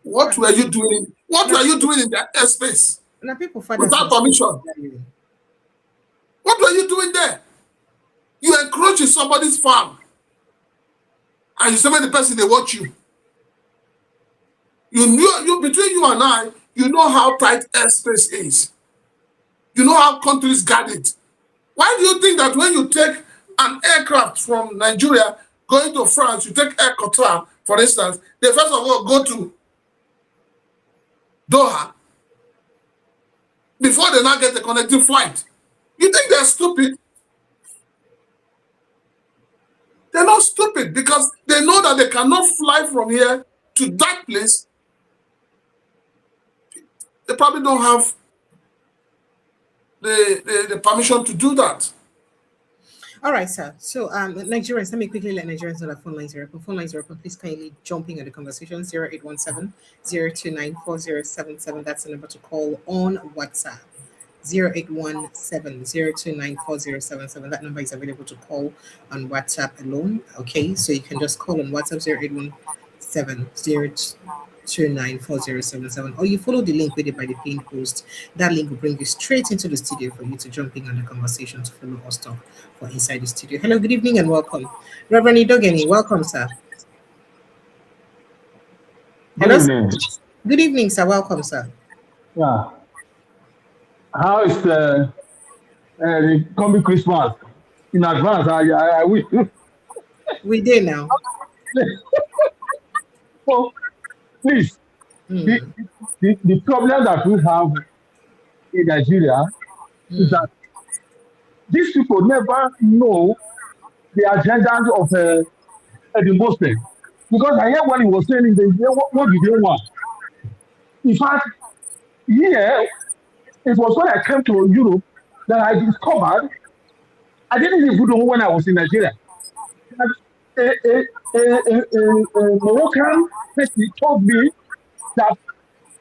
What were you doing? What were you doing in that airspace? Without permission. What were you doing there? You encroach in somebody's farm. And you say the person, they watch you. You between you and I, you know how tight airspace is. You know how countries guard it. Why do you think that when you take an aircraft from Nigeria going to France, you take Air Qatar, for instance, they first of all go to Doha before they now get a connecting flight? You think they're stupid? They're not stupid because they know that they cannot fly from here to that place. They probably don't have the permission to do that. All right, sir. So, Nigerians, let me quickly let Nigerians know that phone lines are open. Phone lines are open. Please kindly jumping at the conversation. 0817-029-4077. That's the number to call on WhatsApp. 0817-029-4077. That number is available to call on WhatsApp alone. Okay, so you can just call on WhatsApp 0817-029-4077, or you follow the link with it by the pinned post. That link will bring you straight into the studio for you to jump in on the conversation to follow us talk for inside the studio. Hello, good evening and welcome. Reverend Idogeni, welcome, sir. Hello. Good evening. Good evening, sir. Welcome, sir. Yeah. How is the coming Christmas? In advance, I wish. We did now. So, please, the problem that we have in Nigeria is that these people never know the agenda of the Muslim. Because I hear what he was saying, what did they want? In fact, here, it was when I came to Europe that I discovered, I didn't even know when I was in Nigeria, that a Moroccan person told me that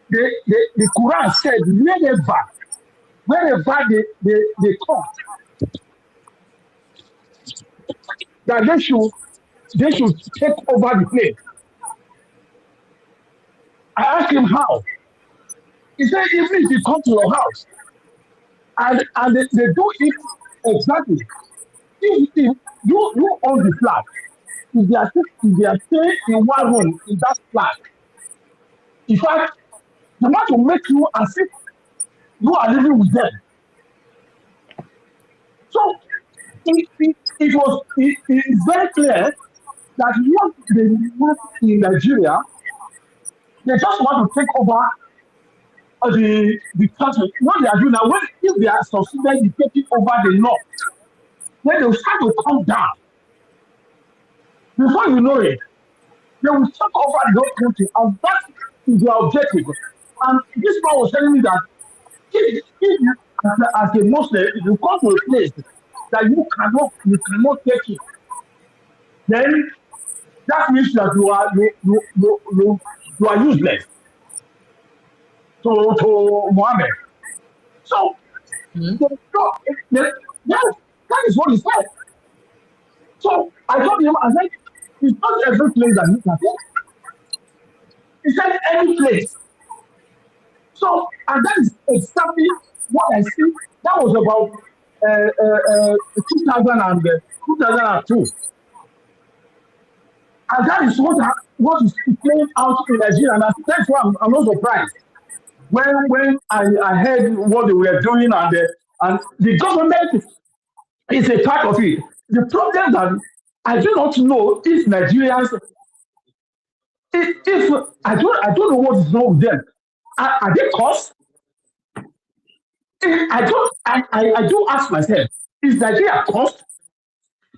the Quran said wherever they come, that they should take over the place. I asked him how. He said, even if you come to your house and they do it exactly. If you own the flat, if they are staying in one room in that flat, in fact, they want to make you as if you are living with them. So it is very clear that what they want in Nigeria, they just want to take over the country. What they are doing now, if they are succeeded in taking over the north, then they will start to come down. Before you know it, they will take over the whole country, and that is their objective. And this man was telling me that if you, as a Muslim, if you come to a place that you cannot take it, then that means that you are useless. to Mohammed. So that is what he said. So I told him, I said, it's not every place that you can go. He said any place. So, and that is exactly what I see. That was about 2002. And that is what is playing out in Nigeria. And that's why I'm not surprised. When I heard what they were doing and the government is a part of it. The problem that I do not know if Nigerians, if I don't know what is wrong with them. Are they cursed? I do ask myself, is Nigeria cursed?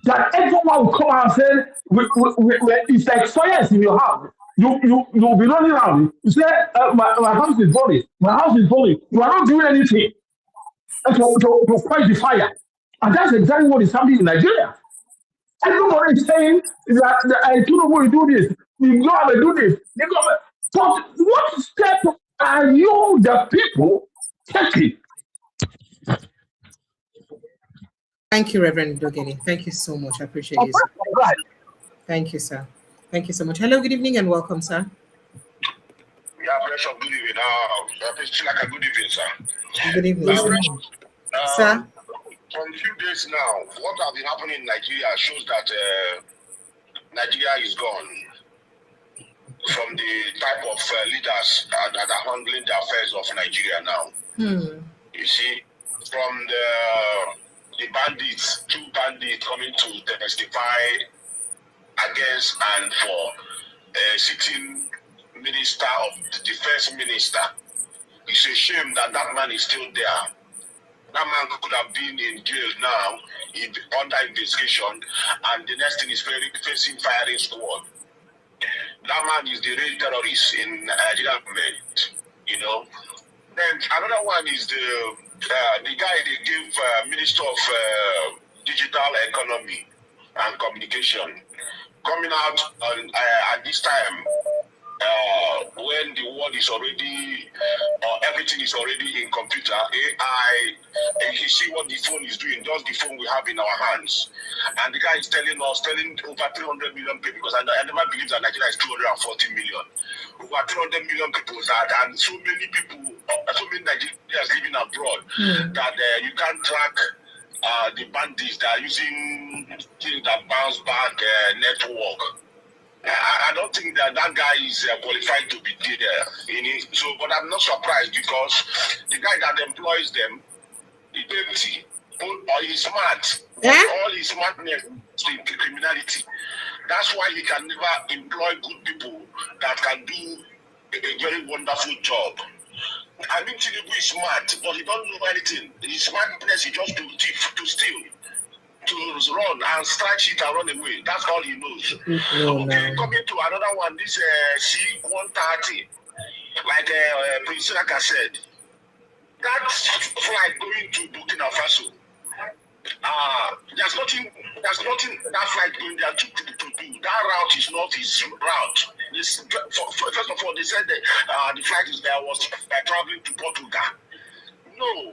That everyone will come out and say, it's like fire is in your house. You'll be running around. You say, my house is burning. My house is burning. You are not doing anything to fight the fire. And that's exactly what is happening in Nigeria. Everybody is saying that Tinubu will do this. The government will do this. The government. But what step are you, the people, taking? Thank you, Reverend Dogeni. Thank you so much. I appreciate you. Right. Thank you, sir. Thank you so much. Hello, good evening, and welcome, sir. Yeah, pressure. Good evening. Good evening, sir. Good evening, sir. For a few days now, what has been happening in Nigeria shows that Nigeria is gone from the type of leaders that are handling the affairs of Nigeria now. You see, from the bandits, two bandits coming to testify against and for sitting minister of the defense minister. It's a shame that man is still there. That man could have been in jail now, under investigation, and the next thing is facing firing squad. That man is the real terrorist in Nigeria, you know. Then another one is the guy they give Minister of Digital Economy and Communication, coming out at this time when the world is already, everything is already in computer, AI, and you see what the phone is doing, just the phone we have in our hands. And the guy is telling over 300 million people, because I never believed that Nigeria is 240 million. Over 300 million people, and so many people, so many Nigerians living abroad, that you can't track the bandits that are using things that bounce back network. I don't think that guy is qualified to be there. So, but I'm not surprised, because the guy that employs them, he's empty, or he's smart. All his smartness is criminality. That's why he can never employ good people that can do a very wonderful job. I mean, Tinubu is smart, but he don't know anything. His smartness is just to thief, to steal, to run and stretch it and run away. That's all he knows. Okay, coming to another one, this C-130, like Prince Naka said, that flight going to Burkina Faso, there's nothing that flight going there to do. That route is not his route. First of all, they said that the flight was traveling to Portugal. No.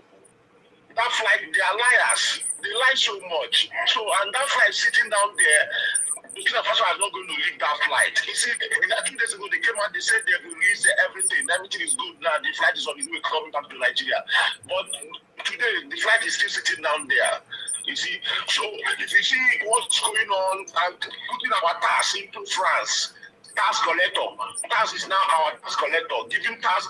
That flight, they are liars. They lie so much. So, and that flight sitting down there, Burkina Faso is not going to leave that flight. You see, 2 days ago, they came out, they said they will release everything. Everything is good now. The flight is on its way coming back to Nigeria. But today, the flight is still sitting down there. You see, so if you see what's going on and putting our tax into France, tax collector. Tax is now our tax collector, giving France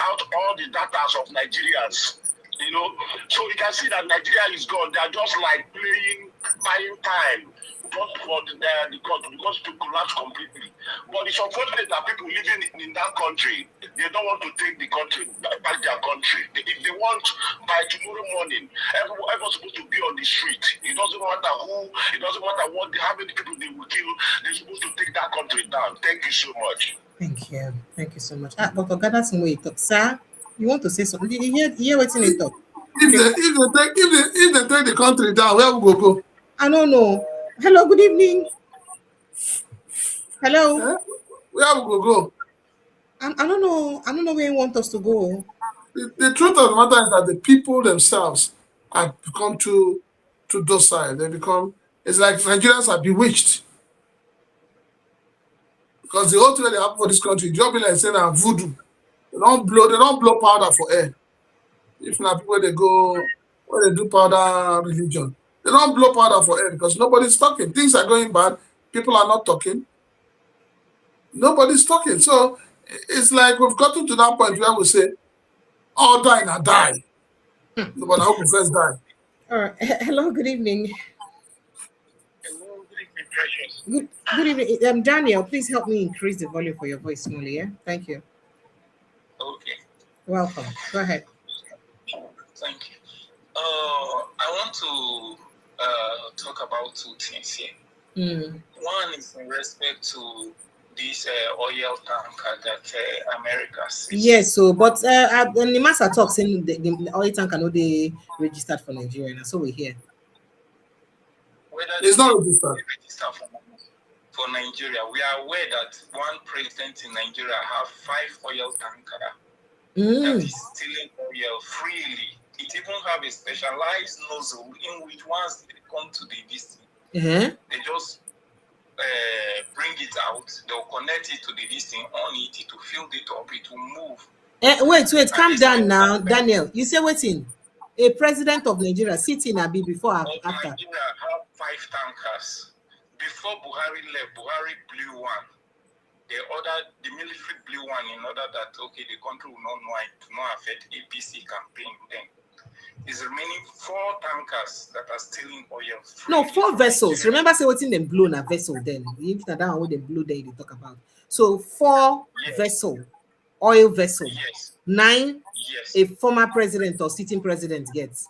out all the data of Nigerians. You know, so you can see that Nigeria is gone. They are just like buying time, just for the country, because to collapse completely. But it's unfortunate that people living in that country, they don't want to take the country back their country. If they want, by tomorrow morning, everyone's supposed to be on the street. It doesn't matter who, it doesn't matter how many people they will kill. They're supposed to take that country down. Thank you so much. Thank you. Thank you so much. Dr. Gadasin, wait, sir. You want to say something? Did you hear what's in it? If they take the country down, where will we go? I don't know. Hello, good evening. Hello. Where will we go? I don't know where you want us to go. The truth of the matter is that the people themselves have become too docile. They become, it's like Nigerians are bewitched. Because the whole thing that happen for this country, just be like saying voodoo. They don't blow powder for air. If not people they go when they do powder religion, they don't blow powder for air because nobody's talking. Things are going bad. People are not talking. Nobody's talking. So it's like we've gotten to that point where we say, all die and die. No, but I hope we first die. All right. Hello, good evening. Hello, good evening, Precious. Good evening. Daniel, please help me increase the volume for your voice slowly, yeah? Thank you. Okay. Welcome. Go ahead. Thank you. I want to talk about two things here. One is in respect to this oil tanker that America sees. Yes, so but when the master talks saying the oil tanker no they registered for Nigeria, and so we hear. Whether it's not registered for Nigeria, we are aware that one president in Nigeria have 5 oil tankers that is stealing oil freely. It even have a specialized nozzle in which once they come to the distance, they just bring it out, they'll connect it to the listing on it to fill it up, it will move. Wait, calm down now, Daniel. You say waiting. A president of Nigeria sitting a bit before after. Nigeria have 5 tankers. Before Buhari left, Buhari blew one. They ordered the military blew one in order that okay, the country will not know it, to not affect APC campaign then. Is remaining 4 tankers that are stealing oil. No, 4 vessels. Remember, say what's in them blown a vessel then. If that what they blew there, they talk about. So 4 vessel, oil vessel. Yes. 9 a former president or sitting president gets.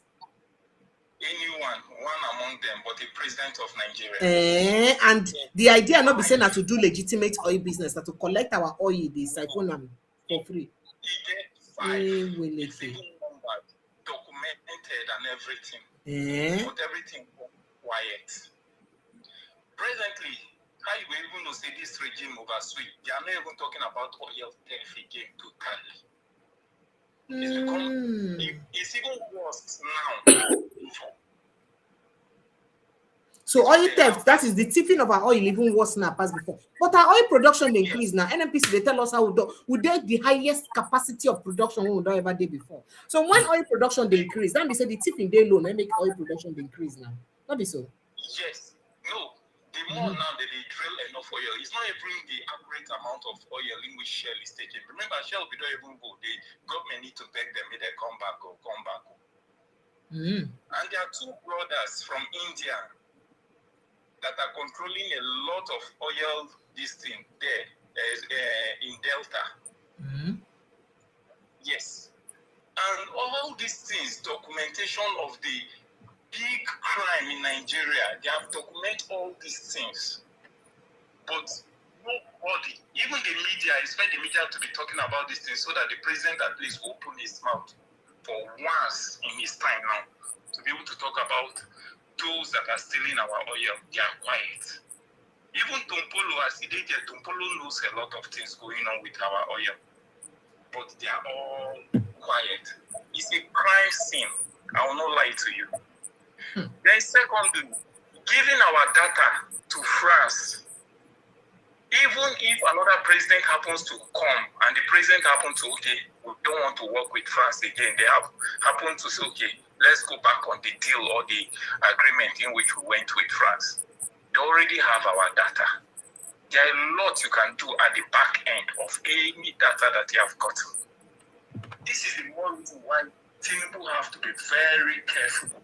Anyone, one among them, but a president of Nigeria. And the idea not be saying that to do legitimate oil business, that to collect our oil, the siphon for free. He gets 5. Documented and everything, but everything quiet. Presently, how you will even know say this regime oversweep? They are not even talking about oil theft again totally. It's become it's even worse now. So oil theft, that is the tipping of our oil even worse now as before. But our oil production increase now. NNPC they tell us how we do the highest capacity of production we don't ever did before. So when oil production they increase, then they say the tipping they low, they make oil production they increase now. Not be so. Yes. No. The more now that they drill enough oil, it's not even the accurate amount of oil in which Shell is taking. Remember, Shell we don't even go. The government need to beg them, may they come back. And there are 2 brothers from India that are controlling a lot of oil, this thing there in Delta. Yes. And all these things, documentation of the big crime in Nigeria, they have documented all these things. But nobody, even the media, expect the media to be talking about these things so that the president at least open his mouth for once in his time now to be able to talk about those that are stealing our oil. They are quiet. Even Tumpolo, as he did there, Tumpolo knows a lot of things going on with our oil. But they are all quiet. It's a crime scene. I will not lie to you. Then secondly, giving our data to France, even if another president happens to come and the president happens to, okay, we don't want to work with France again, they have happened to say, okay, let's go back on the deal or the agreement in which we went with France. They already have our data. There are a lot you can do at the back end of any data that you have gotten. This is the more reason why Tinubu have to be very careful.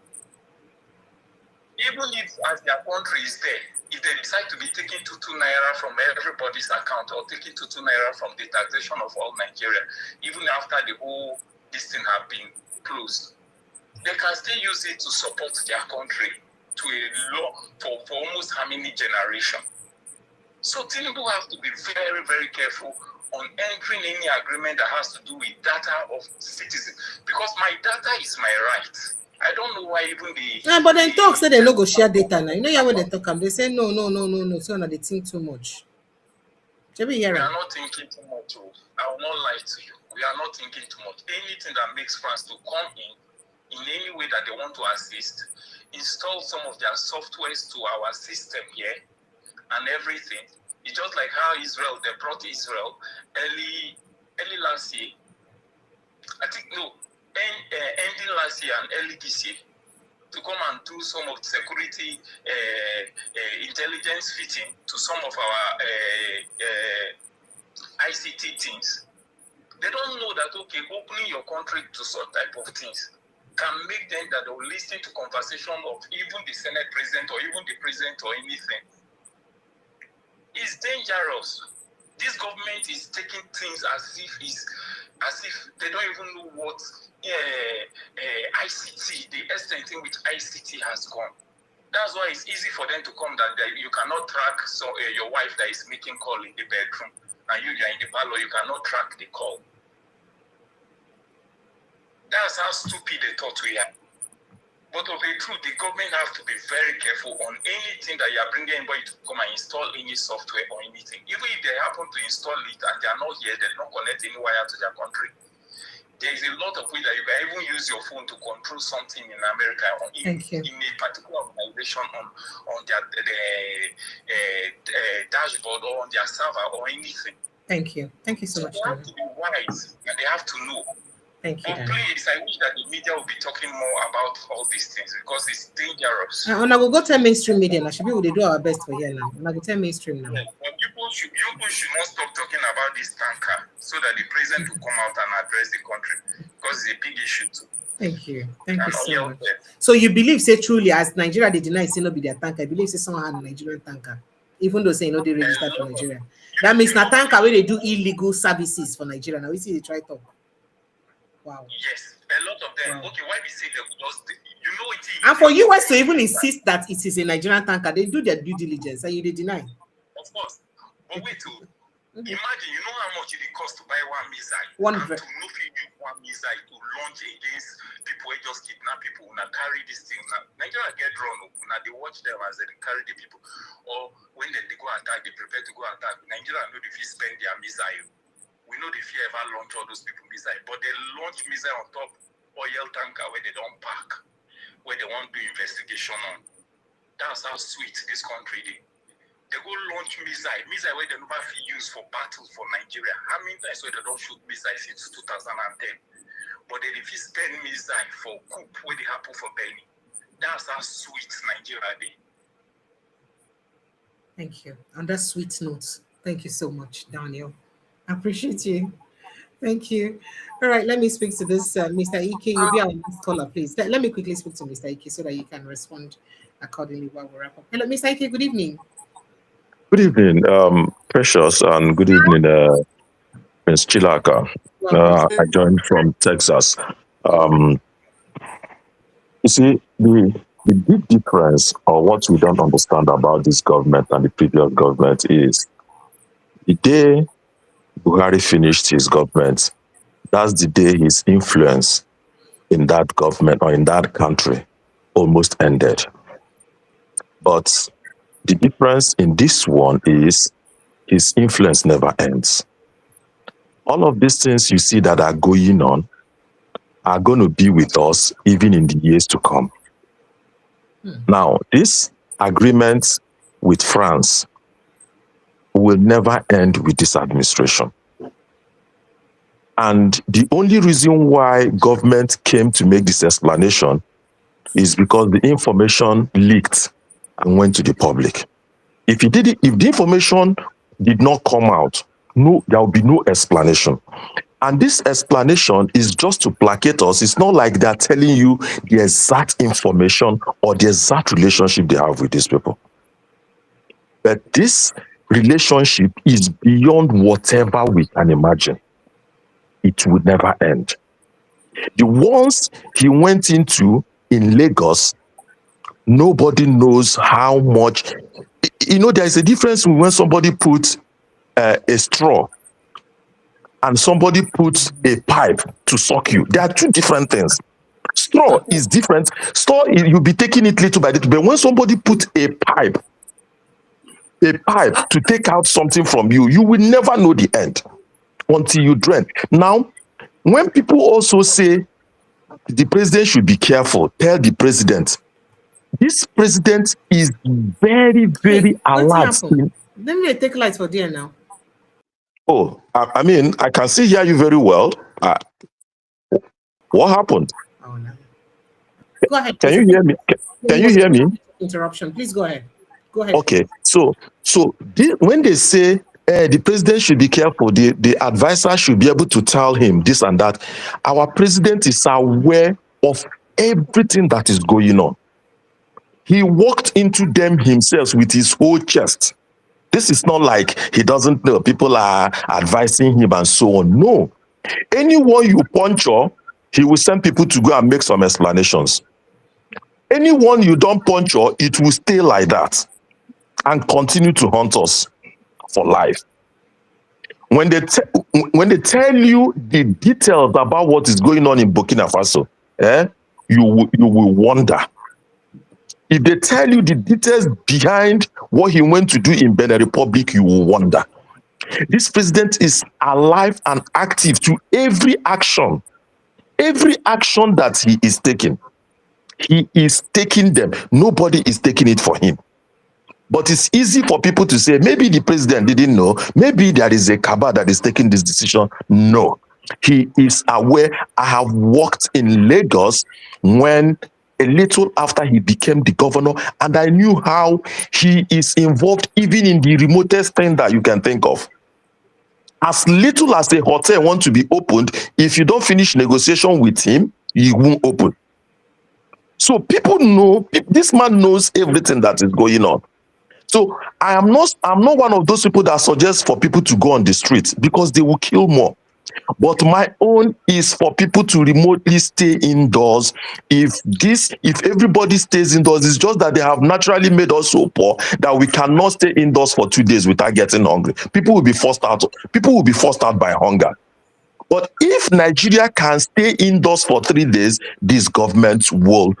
Even if as their country is there, if they decide to be taking 2 naira from everybody's account or taking 2 naira from the taxation of all Nigeria, even after the whole this thing have been closed, they can still use it to support their country to a law for almost how many generations. So Tinubu has to be very, very careful on entering any agreement that has to do with data of citizens. Because my data is my right. I don't know why even the... but then talk say they no go share data now. You know when they talk, they say no. So now they think too much. We are not thinking too much. I will not lie to you. We are not thinking too much. Anything that makes France to come in any way that they want to assist, install some of their softwares to our system here and everything. It's just like how Israel, they brought Israel early last year. I think, no, ending last year and early this year to come and do some of the security intelligence fitting to some of our ICT teams. They don't know that, okay, opening your country to such type of things can make them that they will listen to conversation of even the Senate president or even the president or anything. It's dangerous. This government is taking things as if they don't even know what ICT, the extent in which ICT has gone. That's why it's easy for them to come that you cannot track your wife that is making call in the bedroom and you are in the parlor, you cannot track the call. That's how stupid they thought we are. But of the truth, the government has to be very careful on anything that you are bringing anybody to come and install any software or anything. Even if they happen to install it and they are not here, they don't connect any wire to their country. There is a lot of ways that you can even use your phone to control something in America or in a particular organization on their dashboard or on their server or anything. Thank you. Thank you so much. They have to be wise and they have to know. Thank you. But please, I wish that the media will be talking more about all these things because it's dangerous. And I will go tell mainstream media now. Should be able to do our best for here now. And I will tell mainstream now. Yeah, but people should not stop talking about this tanker so that the president will come out and address the country because it's a big issue too. Thank you. Thank you so much. So you believe, say truly, as Nigeria they deny say no be their tanker. I believe say someone had a Nigerian tanker, even though say no they registered for Nigeria. That means na tanker where they do illegal services for Nigeria. Now we see they try to. Wow. Yes, a lot of them. Wow. Okay, why we say they will just, you know it is. And for US to even insist that it is a Nigerian tanker, they do their due diligence and you they deny. Of course. But wait, imagine, you know how much it costs to buy one missile? To know if you use one missile to launch against people who just kidnap people, now carry this thing. Nigeria get drawn, now they watch them as they carry the people. Or when they go attack, they prepare to go attack. Nigeria know if you spend their missile. We know the fear ever launch all those people missile, but they launch missile on top oil tanker where they don't park, where they won't do investigation on. That's how sweet this country is. They go launch missile where they never use for battles for Nigeria. How many times where they don't shoot missiles since 2010? But they refuse spend missile for coup where they happen for Benny. That's how sweet Nigeria is. Thank you. On that sweet note, thank you so much, Daniel. I appreciate you. Thank you. All right, let me speak to this Mr. Ike. You'll be our next caller, please. Let me quickly speak to Mr. Ike so that you can respond accordingly while we wrap up. Hello, Mr. Ike, good evening. Good evening, Precious, and good evening, Ms. Chilaka. I joined from Texas. You see, the big difference or what we don't understand about this government and the previous government is the day Buhari finished his government, that's the day his influence in that government or in that country almost ended. But the difference in this one is his influence never ends. All of these things you see that are going on are going to be with us even in the years to come. Now, this agreement with France will never end with this administration. And the only reason why government came to make this explanation is because the information leaked and went to the public. If the information did not come out, there will be no explanation. And this explanation is just to placate us. It's not like they're telling you the exact information or the exact relationship they have with these people. But this relationship is beyond whatever we can imagine. It would never end. The ones he went into in Lagos, nobody knows how much. You know, there is a difference when somebody puts a straw and somebody puts a pipe to suck you. There are two different things. Straw is different. Straw, you'll be taking it little by little. But when somebody puts a pipe to take out something from you, you will never know the end. until you drain. Now, when people also say the president should be careful, tell the president. This president is very, very Hey, what's alert. happened? Let me take lights for there now. Oh, I mean, I can still hear you very well. What happened? Oh, no. Go ahead. Can you hear me? Can you hear me? Interruption. Please go ahead. Go ahead. Okay. So when they say the president should be careful, the advisor should be able to tell him this and that. Our president is aware of everything that is going on. He walked into them himself with his whole chest. This is not like he doesn't know. People are advising him and so on. No. Anyone you puncture, he will send people to go and make some explanations. Anyone you don't puncture, it will stay like that and continue to haunt us for life. When they tell you the details about what is going on in Burkina Faso, you will wonder. If they tell you the details behind what he went to do in Benin Republic, you will wonder. This president is alive and active to every action that he is taking. He is taking them. Nobody is taking it for him. But it's easy for people to say, maybe the president didn't know, maybe there is a cabal that is taking this decision. No, he is aware. I have worked in Lagos when a little after he became the governor, and I knew how he is involved even in the remotest thing that you can think of. As little as a hotel wants to be opened, if you don't finish negotiation with him, he won't open. So people know, this man knows everything that is going on. So I'm not one of those people that suggest for people to go on the streets because they will kill more. But my own is for people to remotely stay indoors. If everybody stays indoors, it's just that they have naturally made us so poor that we cannot stay indoors for 2 days without getting hungry. People will be forced out by hunger. But if Nigeria can stay indoors for 3 days, this government will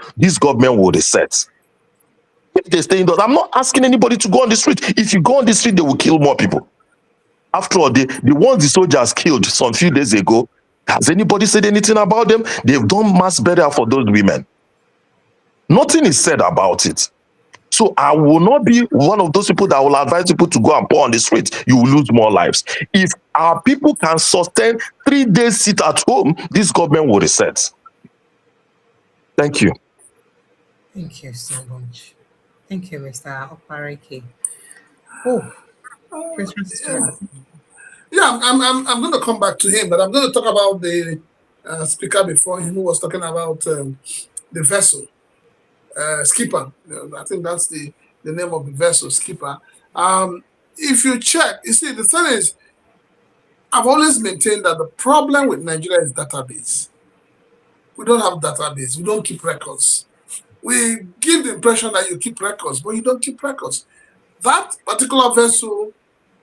reset. If they stay indoors, I'm not asking anybody to go on the street. If you go on the street, they will kill more people. After all, the ones the soldiers killed some few days ago, has anybody said anything about them? They've done mass burial for those women. Nothing is said about it. So I will not be one of those people that will advise people to go and pour on the street. You will lose more lives. If our people can sustain 3 days sit at home, this government will reset. Thank you. Thank you so much. Thank you, Mr. Opareke. Oh, yeah, I'm going to come back to him, but I'm going to talk about the speaker before him who was talking about the vessel, skipper. I think that's the name of the vessel, skipper. If you check, you see, the thing is, I've always maintained that the problem with Nigeria is database. We don't have database. We don't keep records. We give the impression that you keep records, but you don't keep records. That particular vessel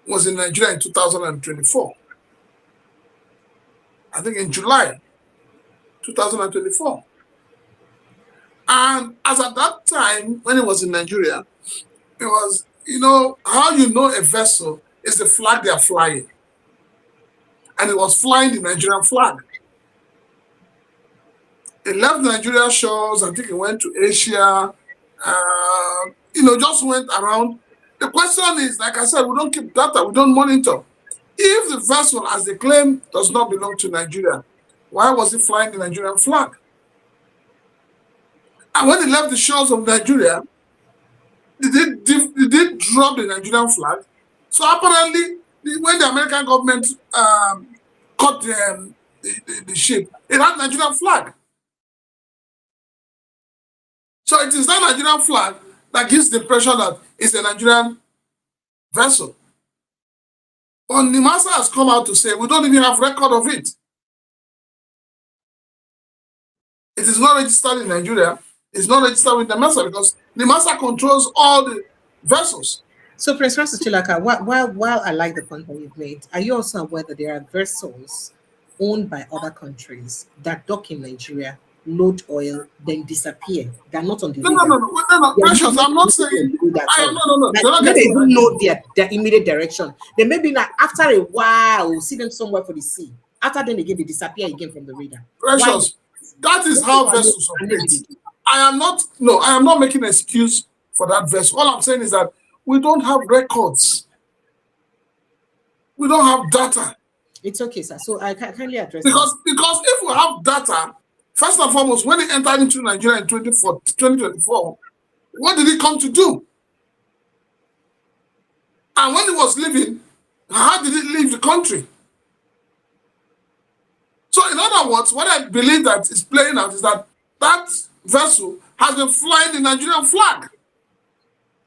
was in Nigeria in 2024. I think in July 2024. And as at that time, when it was in Nigeria, it was, how you know a vessel is the flag they are flying. And it was flying the Nigerian flag. It left Nigeria shores, I think it went to Asia, just went around. The question is, like I said, we don't keep data, we don't monitor. If the vessel, as they claim, does not belong to Nigeria, why was it flying the Nigerian flag? And when it left the shores of Nigeria, they did drop the Nigerian flag. So apparently, when the American government caught the ship, it had Nigerian flag. So it is that Nigerian flag that gives the impression that it's a Nigerian vessel. But NIMASA has come out to say we don't even have record of it. It is not registered in Nigeria. It's not registered with NIMASA because NIMASA controls all the vessels. So, Prince Francis Chilaka, while I like the point that you've made, are you also aware that there are vessels owned by other countries that dock in Nigeria load oil, then disappear. They're not on the No, radar. Precious, I'm not saying. I am no. Like, You're not they getting don't know their immediate direction. Then maybe like after a while, we'll see them somewhere for the sea. After then again, they disappear again from the radar. Precious, that is how vessels operate. I am not making an excuse for that vessel. All I'm saying is that we don't have records. We don't have data. It's okay, sir. So I kindly address because if we have data, first and foremost, when he entered into Nigeria in 2024, what did he come to do? And when he was leaving, how did he leave the country? So in other words, what I believe that is playing out is that that vessel has been flying the Nigerian flag.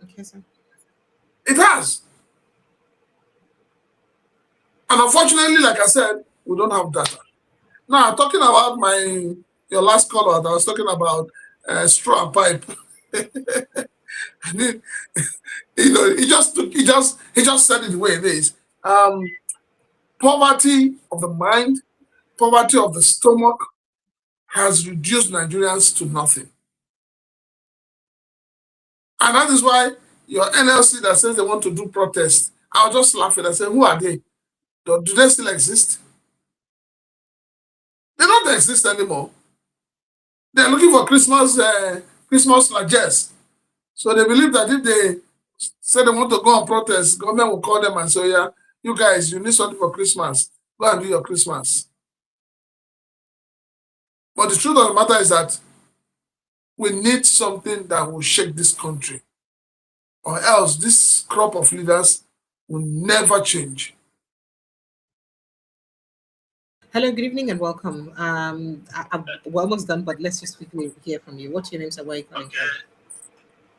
Okay, sir. It has. And unfortunately, like I said, we don't have data. Now, talking about your last call out, I was talking about straw and pipe. I mean, he just said it the way it is. Poverty of the mind, poverty of the stomach has reduced Nigerians to nothing. And that is why your NLC that says they want to do protests, I'll just laugh at it and say, who are they? Do they still exist? They don't exist anymore. They're looking for Christmas largesse. So they believe that if they say they want to go on protest, government will call them and say, yeah, you guys, you need something for Christmas. Go and do your Christmas. But the truth of the matter is that we need something that will shake this country. Or else this crop of leaders will never change. Hello, good evening and welcome. We're almost done, but let's just quickly hear from you. What's your name, sir? Where are you calling from?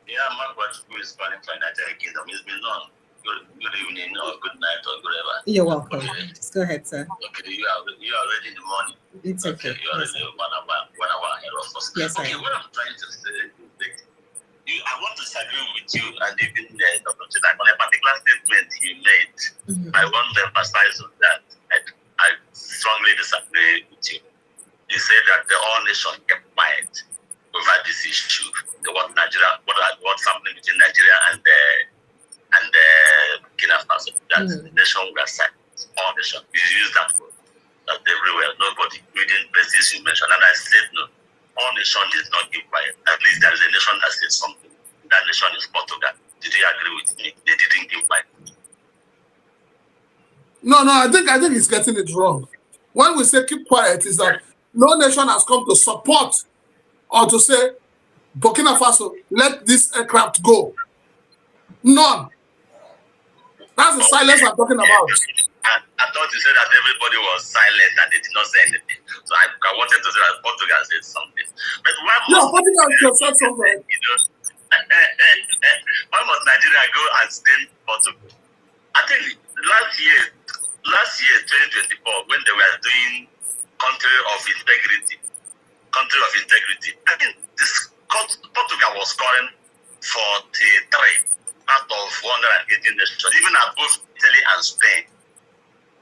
Yeah, my wife is calling from United Kingdom. It's been long. Good evening or good night or whatever. You're welcome. Okay. Just go ahead, sir. Okay, you are already in the morning. It's okay. You are already 1 hour ahead of us. Yes, okay, what I'm trying to say is that I want to disagree with you and even Dr. Chidak on a particular statement you made. I want to emphasize on that. I strongly disagree with you. You said that the whole nation kept quiet over this issue, what's happening between Nigeria and Burkina Faso. That the nation will silent. All nation. You use that word. That everywhere. Nobody reading places you mentioned. And I said no. All nation did not keep quiet. At least there is a nation that said something. That nation is Portugal. Did you agree with me? They didn't keep quiet. No, I think he's getting it wrong. When we say keep quiet, is that no nation has come to support or to say, Burkina Faso, let this aircraft go. None. That's the silence I'm talking about. I thought you said that everybody was silent and they did not say anything. So I wanted to say that Portugal said something. But Portugal said something. Why must Nigeria go and stay Portugal? I think last year, 2024, when they were doing country of integrity, I think Portugal was scoring 43 out of 118 nations, even above Italy and Spain.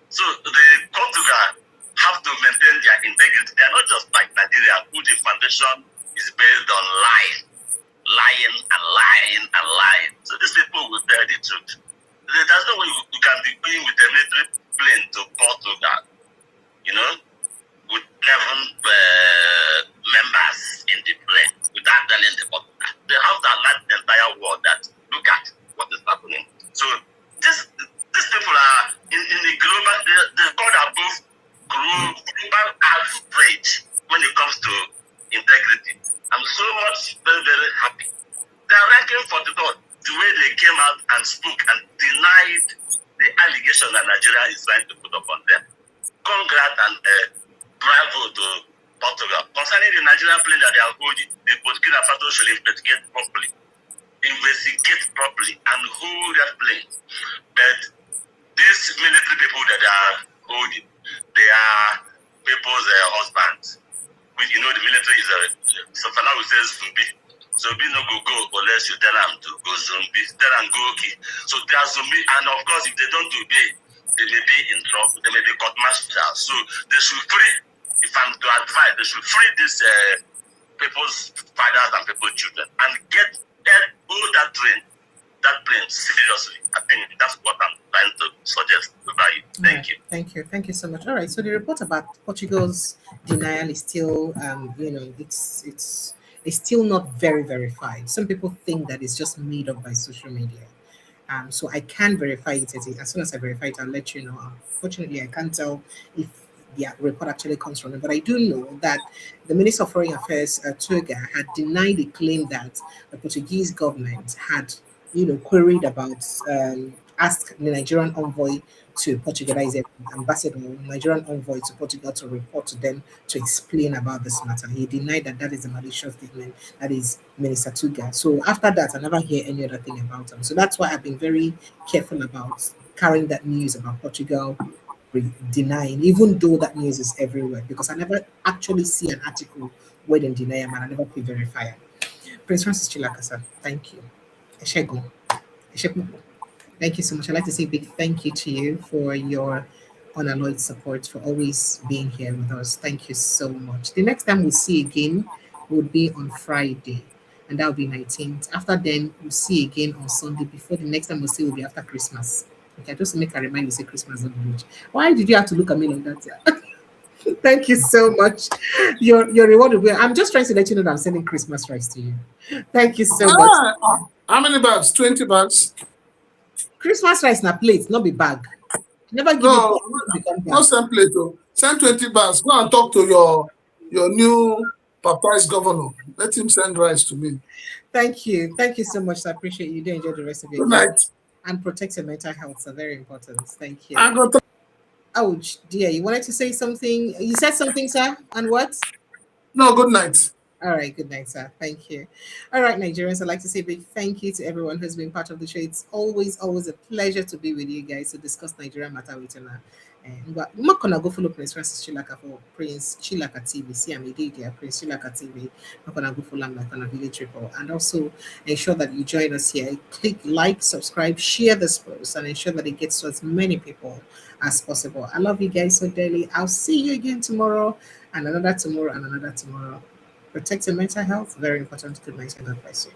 So the Portugal have to maintain their integrity. They are not just like Nigeria, who the foundation is based on lying. So these people will tell the truth. There's no way you can be going with a military plane to Portugal, with 11 members in the plane without telling the Portugal. They have to alert the entire world that look at what is happening. So these people are in the global, they're called above global average when it comes to integrity. I'm so much very, very happy. They are ranking for the God. The way they came out and spoke and denied the allegation that Nigeria is trying to put upon them. Congrats and bravo to Portugal. Concerning the Nigerian plane that they are holding, the Burkina Faso should investigate properly and hold that plane. But these military people that they are holding, they are people's husbands. Which, the military is so for now we say Zumbi. Zumbi no go unless you tell them to go Zumbi. Tell them go okay. So they are Zumbi, and of course if they don't obey, they may be in trouble. They may be court martial. So they should free. If I'm to advise, they should free these people's fathers and people's children and go that plane seriously. I think that's what I'm trying to suggest about you. Thank you. Thank you so much. All right, so the report about Portugal's denial is still, it's still not very verified. Some people think that it's just made up by social media. So I can verify it as soon as I verify it, I'll let you know. Unfortunately, I can't tell if the report actually comes from it, but I do know that the Minister of Foreign Affairs, Turga, had denied the claim that the Portuguese government had, queried about, asked the Nigerian envoy to Portugal, that is the ambassador, Nigerian envoy to Portugal, to report to them to explain about this matter. He denied that that is a malicious statement. That is Minister Tuga. So after that, I never hear any other thing about him. So that's why I've been very careful about carrying that news about Portugal denying, even though that news is everywhere, because I never actually see an article where they deny him and I never can verify it. Prince Francis Chilakasa, thank you. Eshego. Thank you so much. I'd like to say a big thank you to you for your unalloyed support, for always being here with us. Thank you so much. The next time we'll see again would be on Friday, and that'll be 19th. After then, we'll see again on Sunday. Before the next time we'll see will be after Christmas. Okay, just to make a reminder, you say Christmas on the beach. Why did you have to look at me like that? Thank you so much. Your reward will be. I'm just trying to let you know that I'm sending Christmas rice to you. Thank you so much. How many bags? 20 bags. Christmas rice na plate, not be bag. Never give No, it not send plate. Send 20 bags. Go and talk to your new Papa's governor. Let him send rice to me. Thank you. Thank you so much. I appreciate you. Do enjoy the rest of your Good night. And protect your mental health. So very important. Thank you. I got Ouch, dear. You wanted to say something? You said something, sir? And what? No, good night. All right, good night, sir. Thank you. All right, Nigerians, I'd like to say a big thank you to everyone who's been part of the show. It's always a pleasure to be with you guys to discuss Nigerian matter with you. And I'm not gonna go follow Prince Francis Chilaka for Prince Chilaka TV. See, I'm a DJ, Prince Chilaka TV. I'm gonna go follow like on a village report. And also ensure that you join us here. Click like, subscribe, share this post, and ensure that it gets to as many people as possible. I love you guys so dearly. I'll see you again tomorrow, and another tomorrow, and another tomorrow. Protect your mental health. Very important. Good night and God bless you.